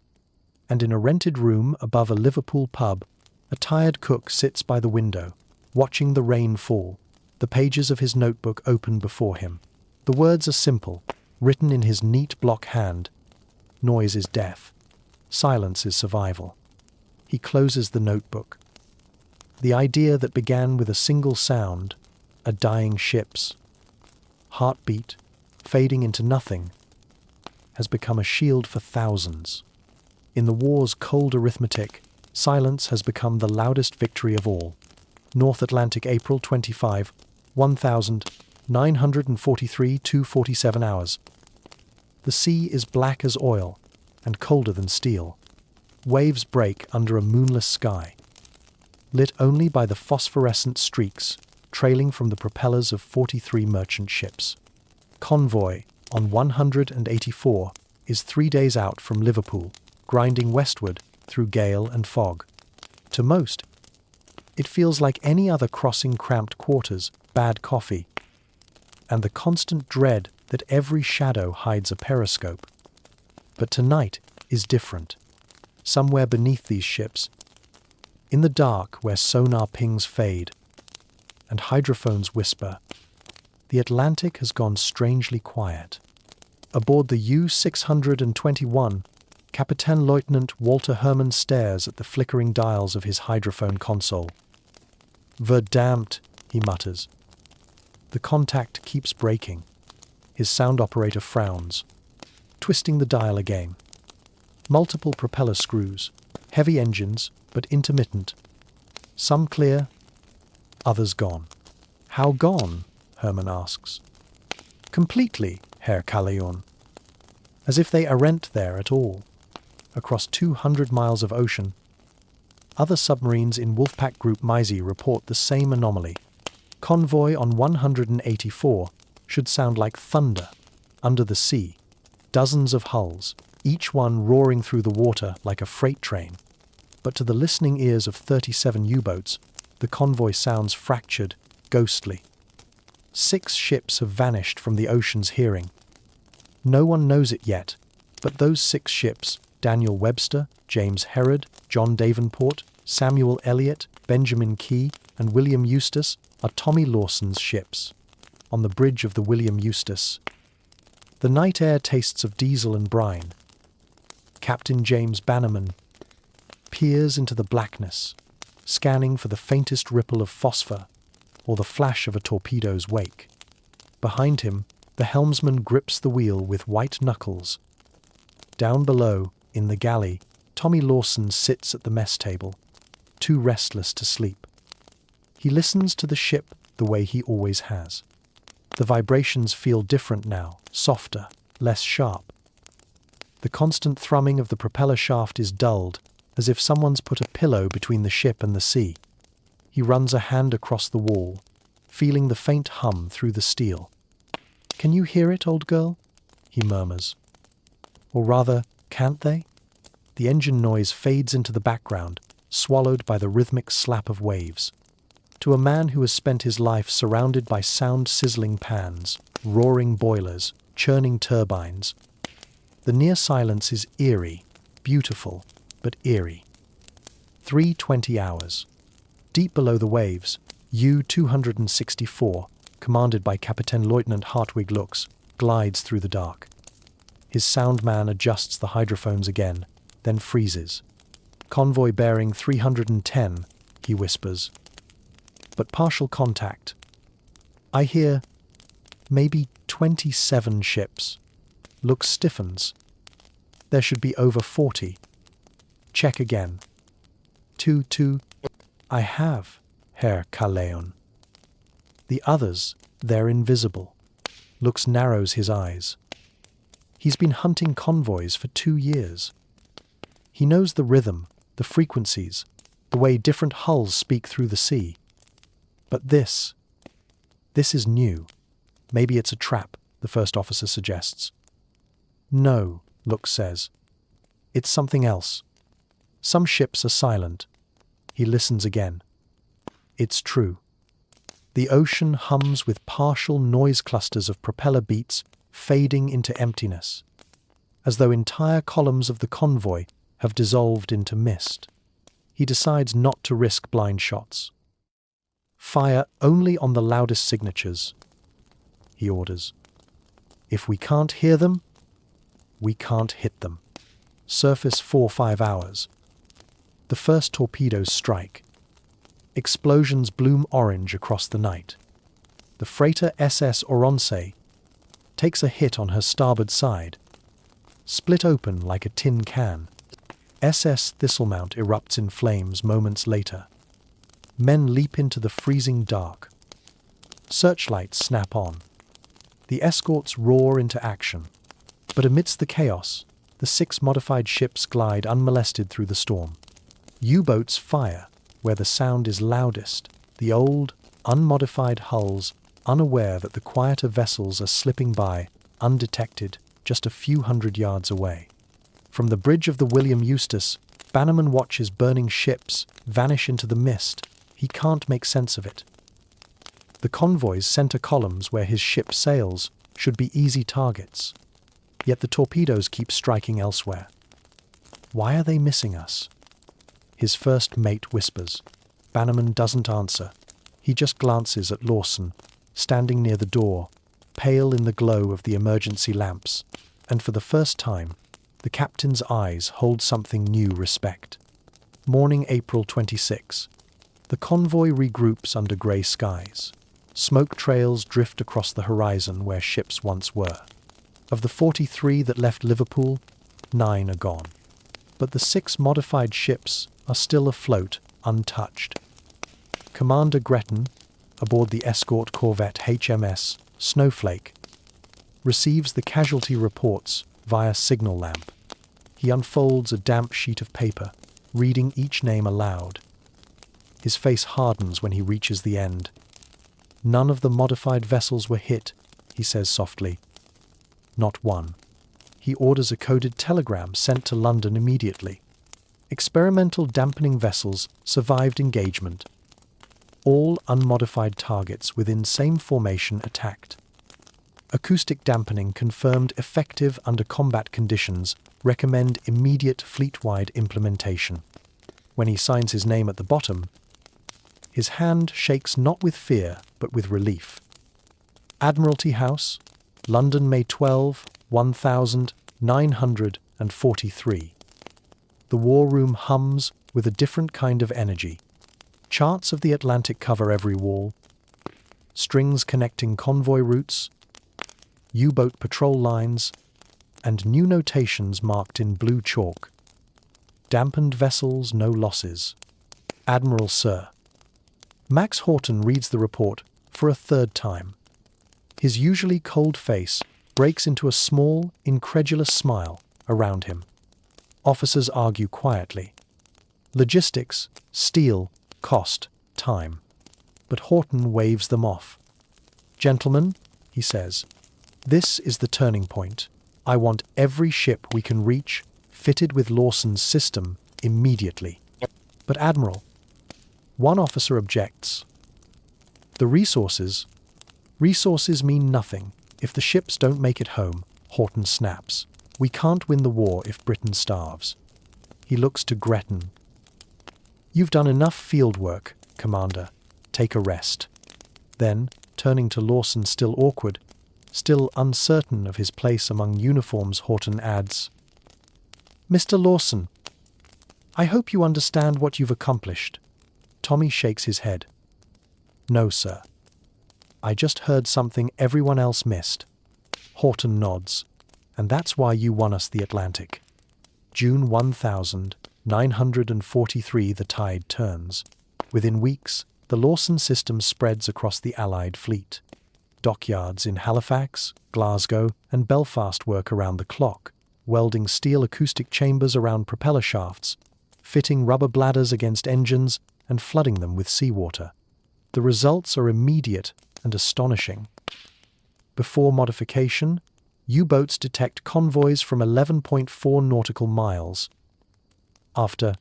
And in a rented room above a Liverpool pub, a tired cook sits by the window, watching the rain fall, the pages of his notebook open before him. The words are simple, written in his neat block hand. Noise is death. Silence is survival. He closes the notebook. The idea that began with a single sound, a dying ship's heartbeat, fading into nothing, has become a shield for thousands. In the war's cold arithmetic, silence has become the loudest victory of all. North Atlantic, April 25, 1943, 2:47 hours. The sea is black as oil and colder than steel. Waves break under a moonless sky, lit only by the phosphorescent streaks trailing from the propellers of 43 merchant ships. Convoy on 184 is 3 days out from Liverpool, grinding westward through gale and fog. To most, it feels like any other crossing cramped quarters, bad coffee, and the constant dread that every shadow hides a periscope. But tonight is different. Somewhere beneath these ships, in the dark where sonar pings fade and hydrophones whisper, the Atlantic has gone strangely quiet. Aboard the U-621, Captain Lieutenant Walter Herman stares at the flickering dials of his hydrophone console. "Verdammt," he mutters. The contact keeps breaking. His sound operator frowns, twisting the dial again. Multiple propeller screws, heavy engines, but intermittent. Some clear, others gone. "How gone?" Herman asks. "Completely, Herr Kallion. As if they aren't there at all." Across 200 miles of ocean, other submarines in Wolfpack Group Meisey report the same anomaly. Convoy on 184 should sound like thunder under the sea. Dozens of hulls, each one roaring through the water like a freight train. But to the listening ears of 37 U-boats, the convoy sounds fractured, ghostly. 6 ships have vanished from the ocean's hearing. No one knows it yet, but those 6 ships, Daniel Webster, James Herod, John Davenport, Samuel Eliot, Benjamin Key, and William Eustace, are Tommy Lawson's ships. On the bridge of the William Eustace, the night air tastes of diesel and brine. Captain James Bannerman peers into the blackness, scanning for the faintest ripple of phosphor or the flash of a torpedo's wake. Behind him, the helmsman grips the wheel with white knuckles. Down below, in the galley, Tommy Lawson sits at the mess table, too restless to sleep. He listens to the ship the way he always has. The vibrations feel different now, softer, less sharp. The constant thrumming of the propeller shaft is dulled, as if someone's put a pillow between the ship and the sea. He runs a hand across the wall, feeling the faint hum through the steel. "Can you hear it, old girl?" he murmurs. Or rather, can't they? The engine noise fades into the background, swallowed by the rhythmic slap of waves. To a man who has spent his life surrounded by sound-sizzling pans, roaring boilers, churning turbines, the near silence is eerie, beautiful, but eerie. 3:20 hours. Deep below the waves, U-264, commanded by Captain Lieutenant Hartwig Lux, glides through the dark. His soundman adjusts the hydrophones again, then freezes. "Convoy bearing 310, he whispers. But partial contact. I hear maybe 27 ships. Lux stiffens. There should be over 40. Check again. 2. I have, Herr Kaleon. The others, they're invisible. Lux narrows his eyes. He's been hunting convoys for 2 years. He knows the rhythm, the frequencies, the way different hulls speak through the sea. But this is new. Maybe it's a trap, the first officer suggests. No, Lux says. It's something else. Some ships are silent. He listens again. It's true. The ocean hums with partial noise clusters of propeller beats fading into emptiness, as though entire columns of the convoy have dissolved into mist. He decides not to risk blind shots. "Fire only on the loudest signatures," he orders. "If we can't hear them, we can't hit them." Surface 4-5 hours. The first torpedoes strike. Explosions bloom orange across the night. The freighter SS Oronce takes a hit on her starboard side. Split open like a tin can, SS Thistlemount erupts in flames moments later. Men leap into the freezing dark. Searchlights snap on. The escorts roar into action. But amidst the chaos, the 6 modified ships glide unmolested through the storm. U-boats fire where the sound is loudest, the old, unmodified hulls unaware that the quieter vessels are slipping by, undetected, just a few hundred yards away. From the bridge of the William Eustace, Bannerman watches burning ships vanish into the mist. He can't make sense of it. The convoy's center columns where his ship sails should be easy targets. Yet the torpedoes keep striking elsewhere. Why are they missing us? His first mate whispers. Bannerman doesn't answer. He just glances at Lawson, standing near the door, pale in the glow of the emergency lamps, and for the first time, the captain's eyes hold something new respect. Morning, April 26. The convoy regroups under grey skies. Smoke trails drift across the horizon where ships once were. Of the 43 that left Liverpool, 9 are gone. But the 6 modified ships are still afloat, untouched. Commander Gretton, aboard the escort corvette HMS Snowflake, receives the casualty reports via signal lamp. He unfolds a damp sheet of paper, reading each name aloud. His face hardens when he reaches the end. "None of the modified vessels were hit," he says softly. "Not one." He orders a coded telegram sent to London immediately. Experimental dampening vessels survived engagement. All unmodified targets within same formation attacked. Acoustic dampening confirmed effective under combat conditions. Recommend immediate fleet-wide implementation. When he signs his name at the bottom, his hand shakes not with fear, but with relief. Admiralty House, London, May 12, 1943. The war room hums with a different kind of energy. Charts of the Atlantic cover every wall. Strings connecting convoy routes, U-boat patrol lines, and new notations marked in blue chalk. Dampened vessels, no losses. Admiral Sir. Max Horton reads the report for a third time. His usually cold face breaks into a small, incredulous smile around him. Officers argue quietly. Logistics, steel, cost, time. But Horton waves them off. "Gentlemen," he says, "this is the turning point. I want every ship we can reach fitted with Lawson's system immediately." "But Admiral," one officer objects. "The resources mean nothing if the ships don't make it home," Horton snaps. "We can't win the war if Britain starves." He looks to Gretton. "You've done enough field work, Commander. Take a rest." Then, turning to Lawson, still awkward, still uncertain of his place among uniforms, Horton adds, "Mr. Lawson, I hope you understand what you've accomplished." Tommy shakes his head. "No, sir. I just heard something everyone else missed." Horton nods. "And that's why you won us the Atlantic." June 1943, the tide turns. Within weeks, the Lawson system spreads across the Allied fleet. Dockyards in Halifax, Glasgow, and Belfast work around the clock, welding steel acoustic chambers around propeller shafts, fitting rubber bladders against engines, and flooding them with seawater. The results are immediate and astonishing. Before modification, U-boats detect convoys from 11.4 nautical miles. After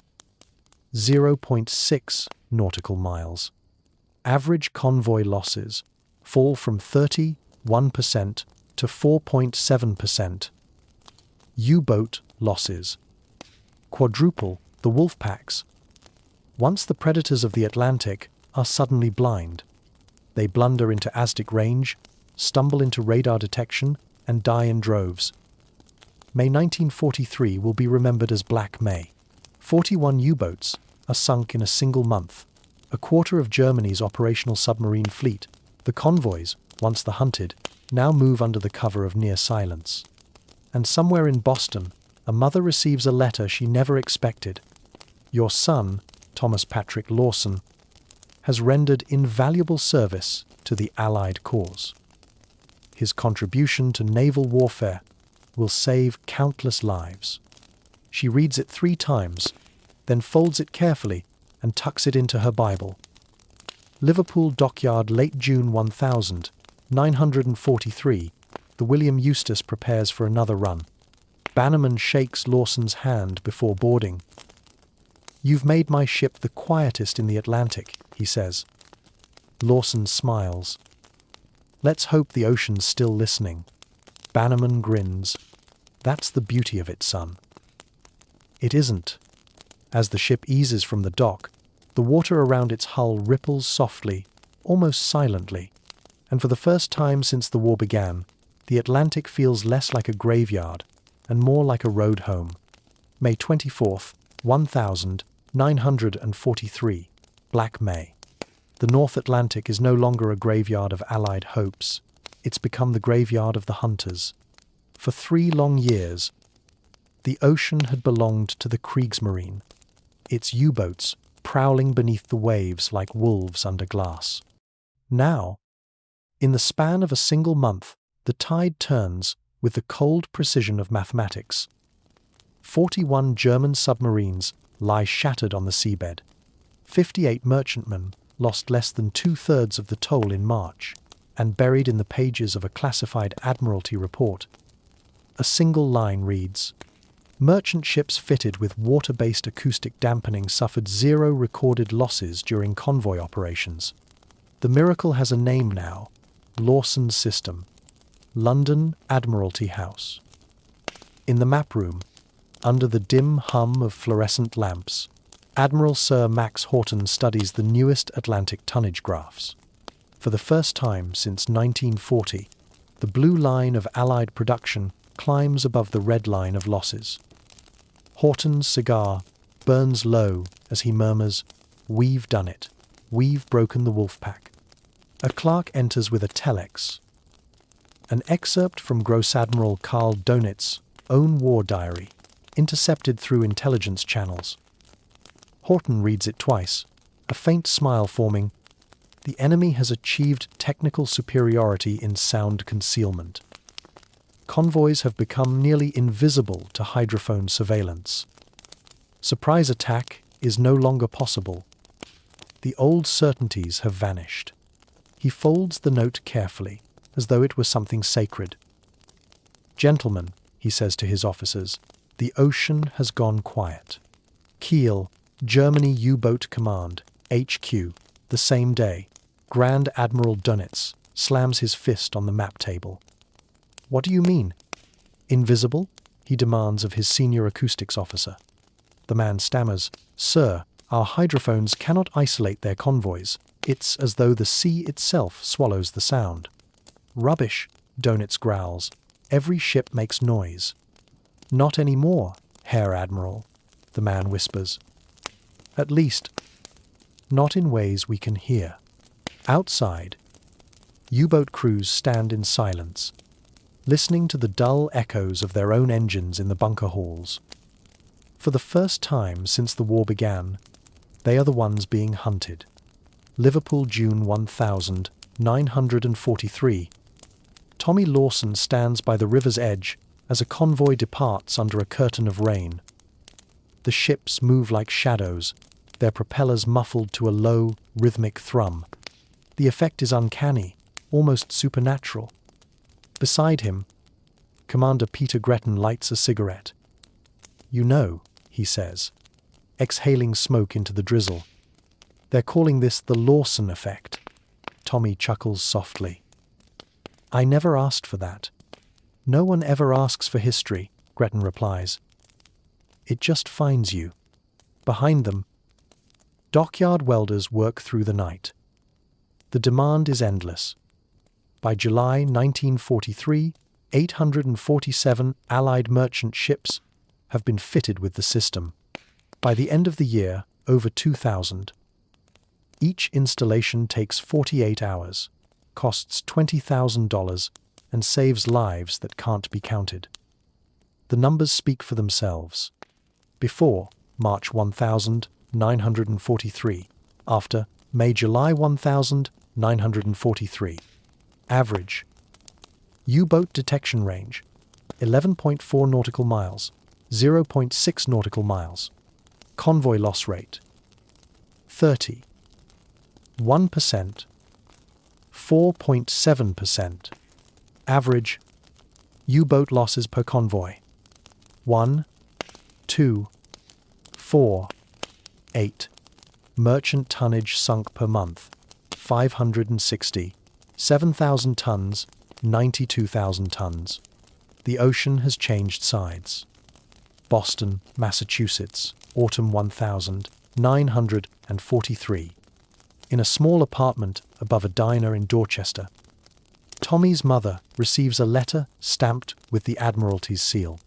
0.6 nautical miles. Average convoy losses fall from 31% to 4.7%. U-boat losses quadruple the wolf packs. Once the predators of the Atlantic are suddenly blind, they blunder into Aztec range, stumble into radar detection, and die in droves. May 1943 will be remembered as Black May. 41 U-boats are sunk in a single month, a quarter of Germany's operational submarine fleet. The convoys, once the hunted, now move under the cover of near silence. And somewhere in Boston, a mother receives a letter she never expected. "Your son, Thomas Patrick Lawson, has rendered invaluable service to the Allied cause. His contribution to naval warfare will save countless lives." She reads it 3 times, then folds it carefully and tucks it into her Bible. Liverpool Dockyard, late June 1943. The William Eustace prepares for another run. Bannerman shakes Lawson's hand before boarding. "You've made my ship the quietest in the Atlantic," he says. Lawson smiles. "Let's hope the ocean's still listening." Bannerman grins. "That's the beauty of it, son." It isn't. As the ship eases from the dock, the water around its hull ripples softly, almost silently, and for the first time since the war began, the Atlantic feels less like a graveyard and more like a road home. May 24th, 1943, Black May. The North Atlantic is no longer a graveyard of Allied hopes. It's become the graveyard of the hunters. For 3 long years, the ocean had belonged to the Kriegsmarine, its U-boats prowling beneath the waves like wolves under glass. Now, in the span of a single month, the tide turns with the cold precision of mathematics. 41 German submarines lie shattered on the seabed. 58 merchantmen lost less than 2/3 of the toll in March, and buried in the pages of a classified Admiralty report. A single line reads, "Merchant ships fitted with water-based acoustic dampening suffered 0 recorded losses during convoy operations. The miracle has a name now, Lawson's system. London Admiralty House." In the map room, under the dim hum of fluorescent lamps, Admiral Sir Max Horton studies the newest Atlantic tonnage graphs. For the first time since 1940, the blue line of Allied production climbs above the red line of losses. Horton's cigar burns low as he murmurs, "We've done it. We've broken the wolf pack." A clerk enters with a telex. An excerpt from Gross Admiral Karl Donitz's own war diary, intercepted through intelligence channels. Horton reads it twice, a faint smile forming. The enemy has achieved technical superiority in sound concealment. Convoys have become nearly invisible to hydrophone surveillance. Surprise attack is no longer possible. The old certainties have vanished. He folds the note carefully, as though it were something sacred. "Gentlemen," he says to his officers, "the ocean has gone quiet." Kiel, Germany U-Boat Command, HQ, the same day, Grand Admiral Dönitz slams his fist on the map table. "What do you mean? Invisible?" he demands of his senior acoustics officer. The man stammers, "Sir, our hydrophones cannot isolate their convoys. It's as though the sea itself swallows the sound." "Rubbish," Dönitz growls. "Every ship makes noise." "Not anymore, Herr Admiral," the man whispers. "At least, not in ways we can hear." Outside, U-boat crews stand in silence, listening to the dull echoes of their own engines in the bunker halls. For the first time since the war began, they are the ones being hunted. Liverpool, June 1943. Tommy Lawson stands by the river's edge as a convoy departs under a curtain of rain. The ships move like shadows, their propellers muffled to a low, rhythmic thrum. The effect is uncanny, almost supernatural. Beside him, Commander Peter Gretton lights a cigarette. "You know," he says, exhaling smoke into the drizzle, "they're calling this the Lawson effect." Tommy chuckles softly. "I never asked for that." "No one ever asks for history," Gretton replies. "It just finds you." Behind them, dockyard welders work through the night. The demand is endless. By July 1943, 847 Allied merchant ships have been fitted with the system. By the end of the year, over 2,000. Each installation takes 48 hours, costs $20,000, and saves lives that can't be counted. The numbers speak for themselves. Before March 1943, after May-July 1943. Average U-boat detection range 11.4 nautical miles, 0.6 nautical miles. Convoy loss rate 30. 1%, 4.7%. Average U-boat losses per convoy 1, 2, 4, 8. Merchant tonnage sunk per month 560, 7,000 tons, 92,000 tons. The ocean has changed sides. Boston, Massachusetts, autumn 1943. In a small apartment above a diner in Dorchester, Tommy's mother receives a letter stamped with the Admiralty's seal.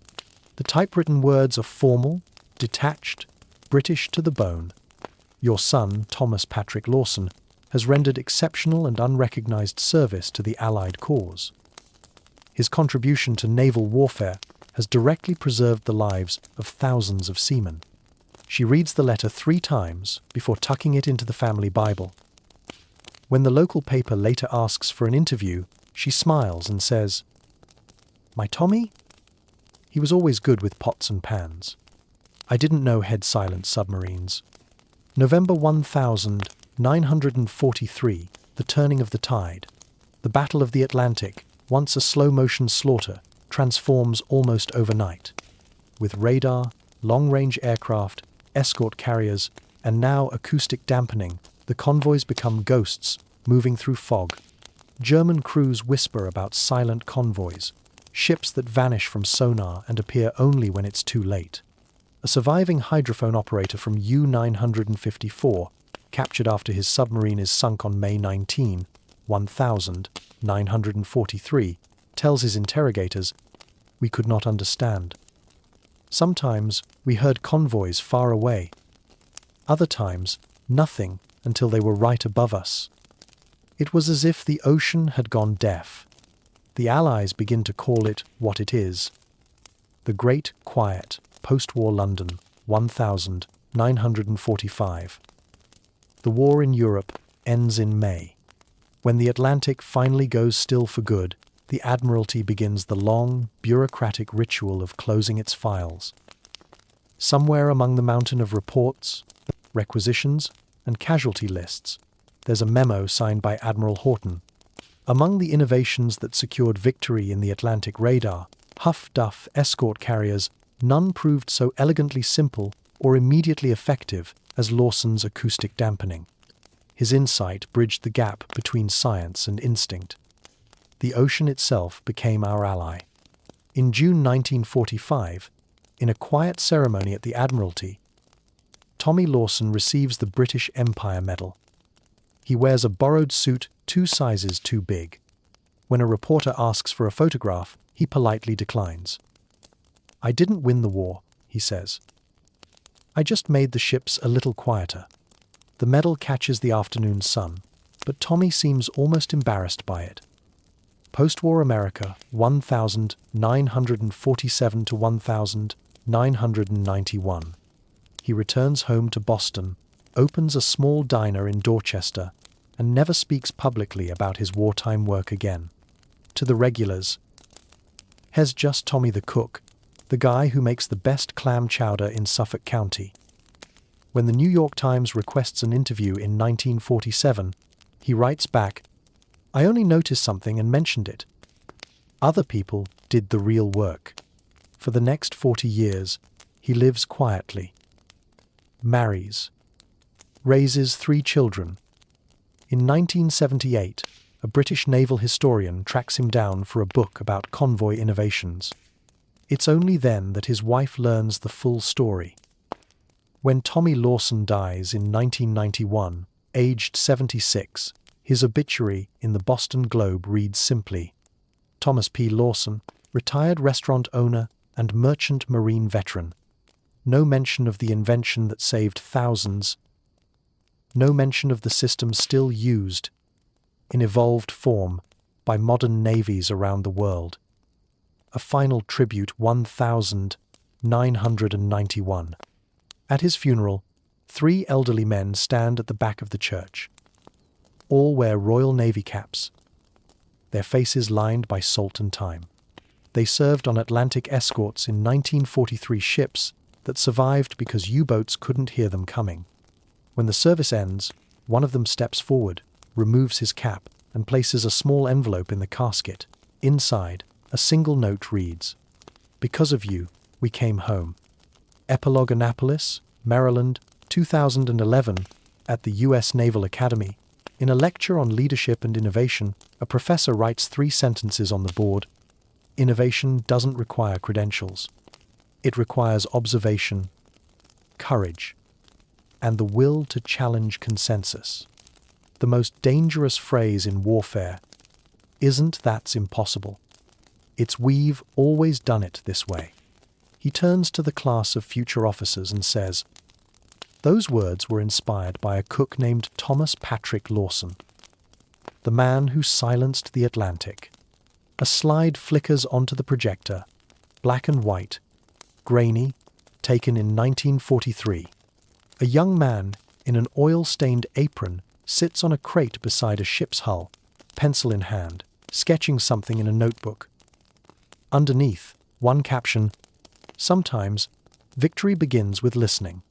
The typewritten words are formal, detached, British to the bone. "Your son, Thomas Patrick Lawson, has rendered exceptional and unrecognized service to the Allied cause. His contribution to naval warfare has directly preserved the lives of thousands of seamen." She reads the letter 3 times before tucking it into the family Bible. When the local paper later asks for an interview, she smiles and says, "My Tommy? He was always good with pots and pans. I didn't know head-silent submarines." November 1943, the turning of the tide. The Battle of the Atlantic, once a slow-motion slaughter, transforms almost overnight. With radar, long-range aircraft, escort carriers, and now acoustic dampening, the convoys become ghosts, moving through fog. German crews whisper about silent convoys, ships that vanish from sonar and appear only when it's too late. A surviving hydrophone operator from U-954, captured after his submarine is sunk on May 19, 1943, tells his interrogators, "We could not understand. Sometimes we heard convoys far away. Other times, nothing until they were right above us. It was as if the ocean had gone deaf." The Allies begin to call it what it is. The Great Quiet, post-war London, 1945. The war in Europe ends in May. When the Atlantic finally goes still for good, the Admiralty begins the long, bureaucratic ritual of closing its files. Somewhere among the mountain of reports, requisitions, and casualty lists. There's a memo signed by Admiral Horton. Among the innovations that secured victory in the Atlantic radar, Huff-Duff escort carriers, none proved so elegantly simple or immediately effective as Lawson's acoustic dampening. His insight bridged the gap between science and instinct. The ocean itself became our ally. In June 1945, in a quiet ceremony at the Admiralty, Tommy Lawson receives the British Empire Medal. He wears a borrowed suit 2 sizes too big. When a reporter asks for a photograph, he politely declines. "I didn't win the war," he says. "I just made the ships a little quieter." The medal catches the afternoon sun, but Tommy seems almost embarrassed by it. Post-war America, 1947 to 1991. He returns home to Boston, opens a small diner in Dorchester, and never speaks publicly about his wartime work again. To the regulars, "Here's just Tommy the cook, the guy who makes the best clam chowder in Suffolk County." When the New York Times requests an interview in 1947, he writes back, "I only noticed something and mentioned it. Other people did the real work." For the next 40 years, he lives quietly, marries, raises 3 children. In 1978, a British naval historian tracks him down for a book about convoy innovations. It's only then that his wife learns the full story. When Tommy Lawson dies in 1991, aged 76, his obituary in the Boston Globe reads simply, "Thomas P. Lawson, retired restaurant owner and merchant marine veteran. No mention of the invention that saved thousands. No mention of the system still used, in evolved form, by modern navies around the world. A final tribute 1991. At his funeral, 3 elderly men stand at the back of the church. All wear Royal Navy caps, their faces lined by salt and time. They served on Atlantic escorts in 1943 ships that survived because U-boats couldn't hear them coming. When the service ends, one of them steps forward, removes his cap, and places a small envelope in the casket. Inside, a single note reads, "Because of you, we came home." Epilogue, Annapolis, Maryland, 2011, at the U.S. Naval Academy. In a lecture on leadership and innovation, a professor writes 3 sentences on the board. Innovation doesn't require credentials. It requires observation, courage, and the will to challenge consensus. The most dangerous phrase in warfare isn't "that's impossible." It's "we've always done it this way." He turns to the class of future officers and says, "Those words were inspired by a cook named Thomas Patrick Lawson, the man who silenced the Atlantic." A slide flickers onto the projector, black and white, grainy, taken in 1943. A young man in an oil-stained apron sits on a crate beside a ship's hull, pencil in hand, sketching something in a notebook. Underneath, one caption, "Sometimes, victory begins with listening."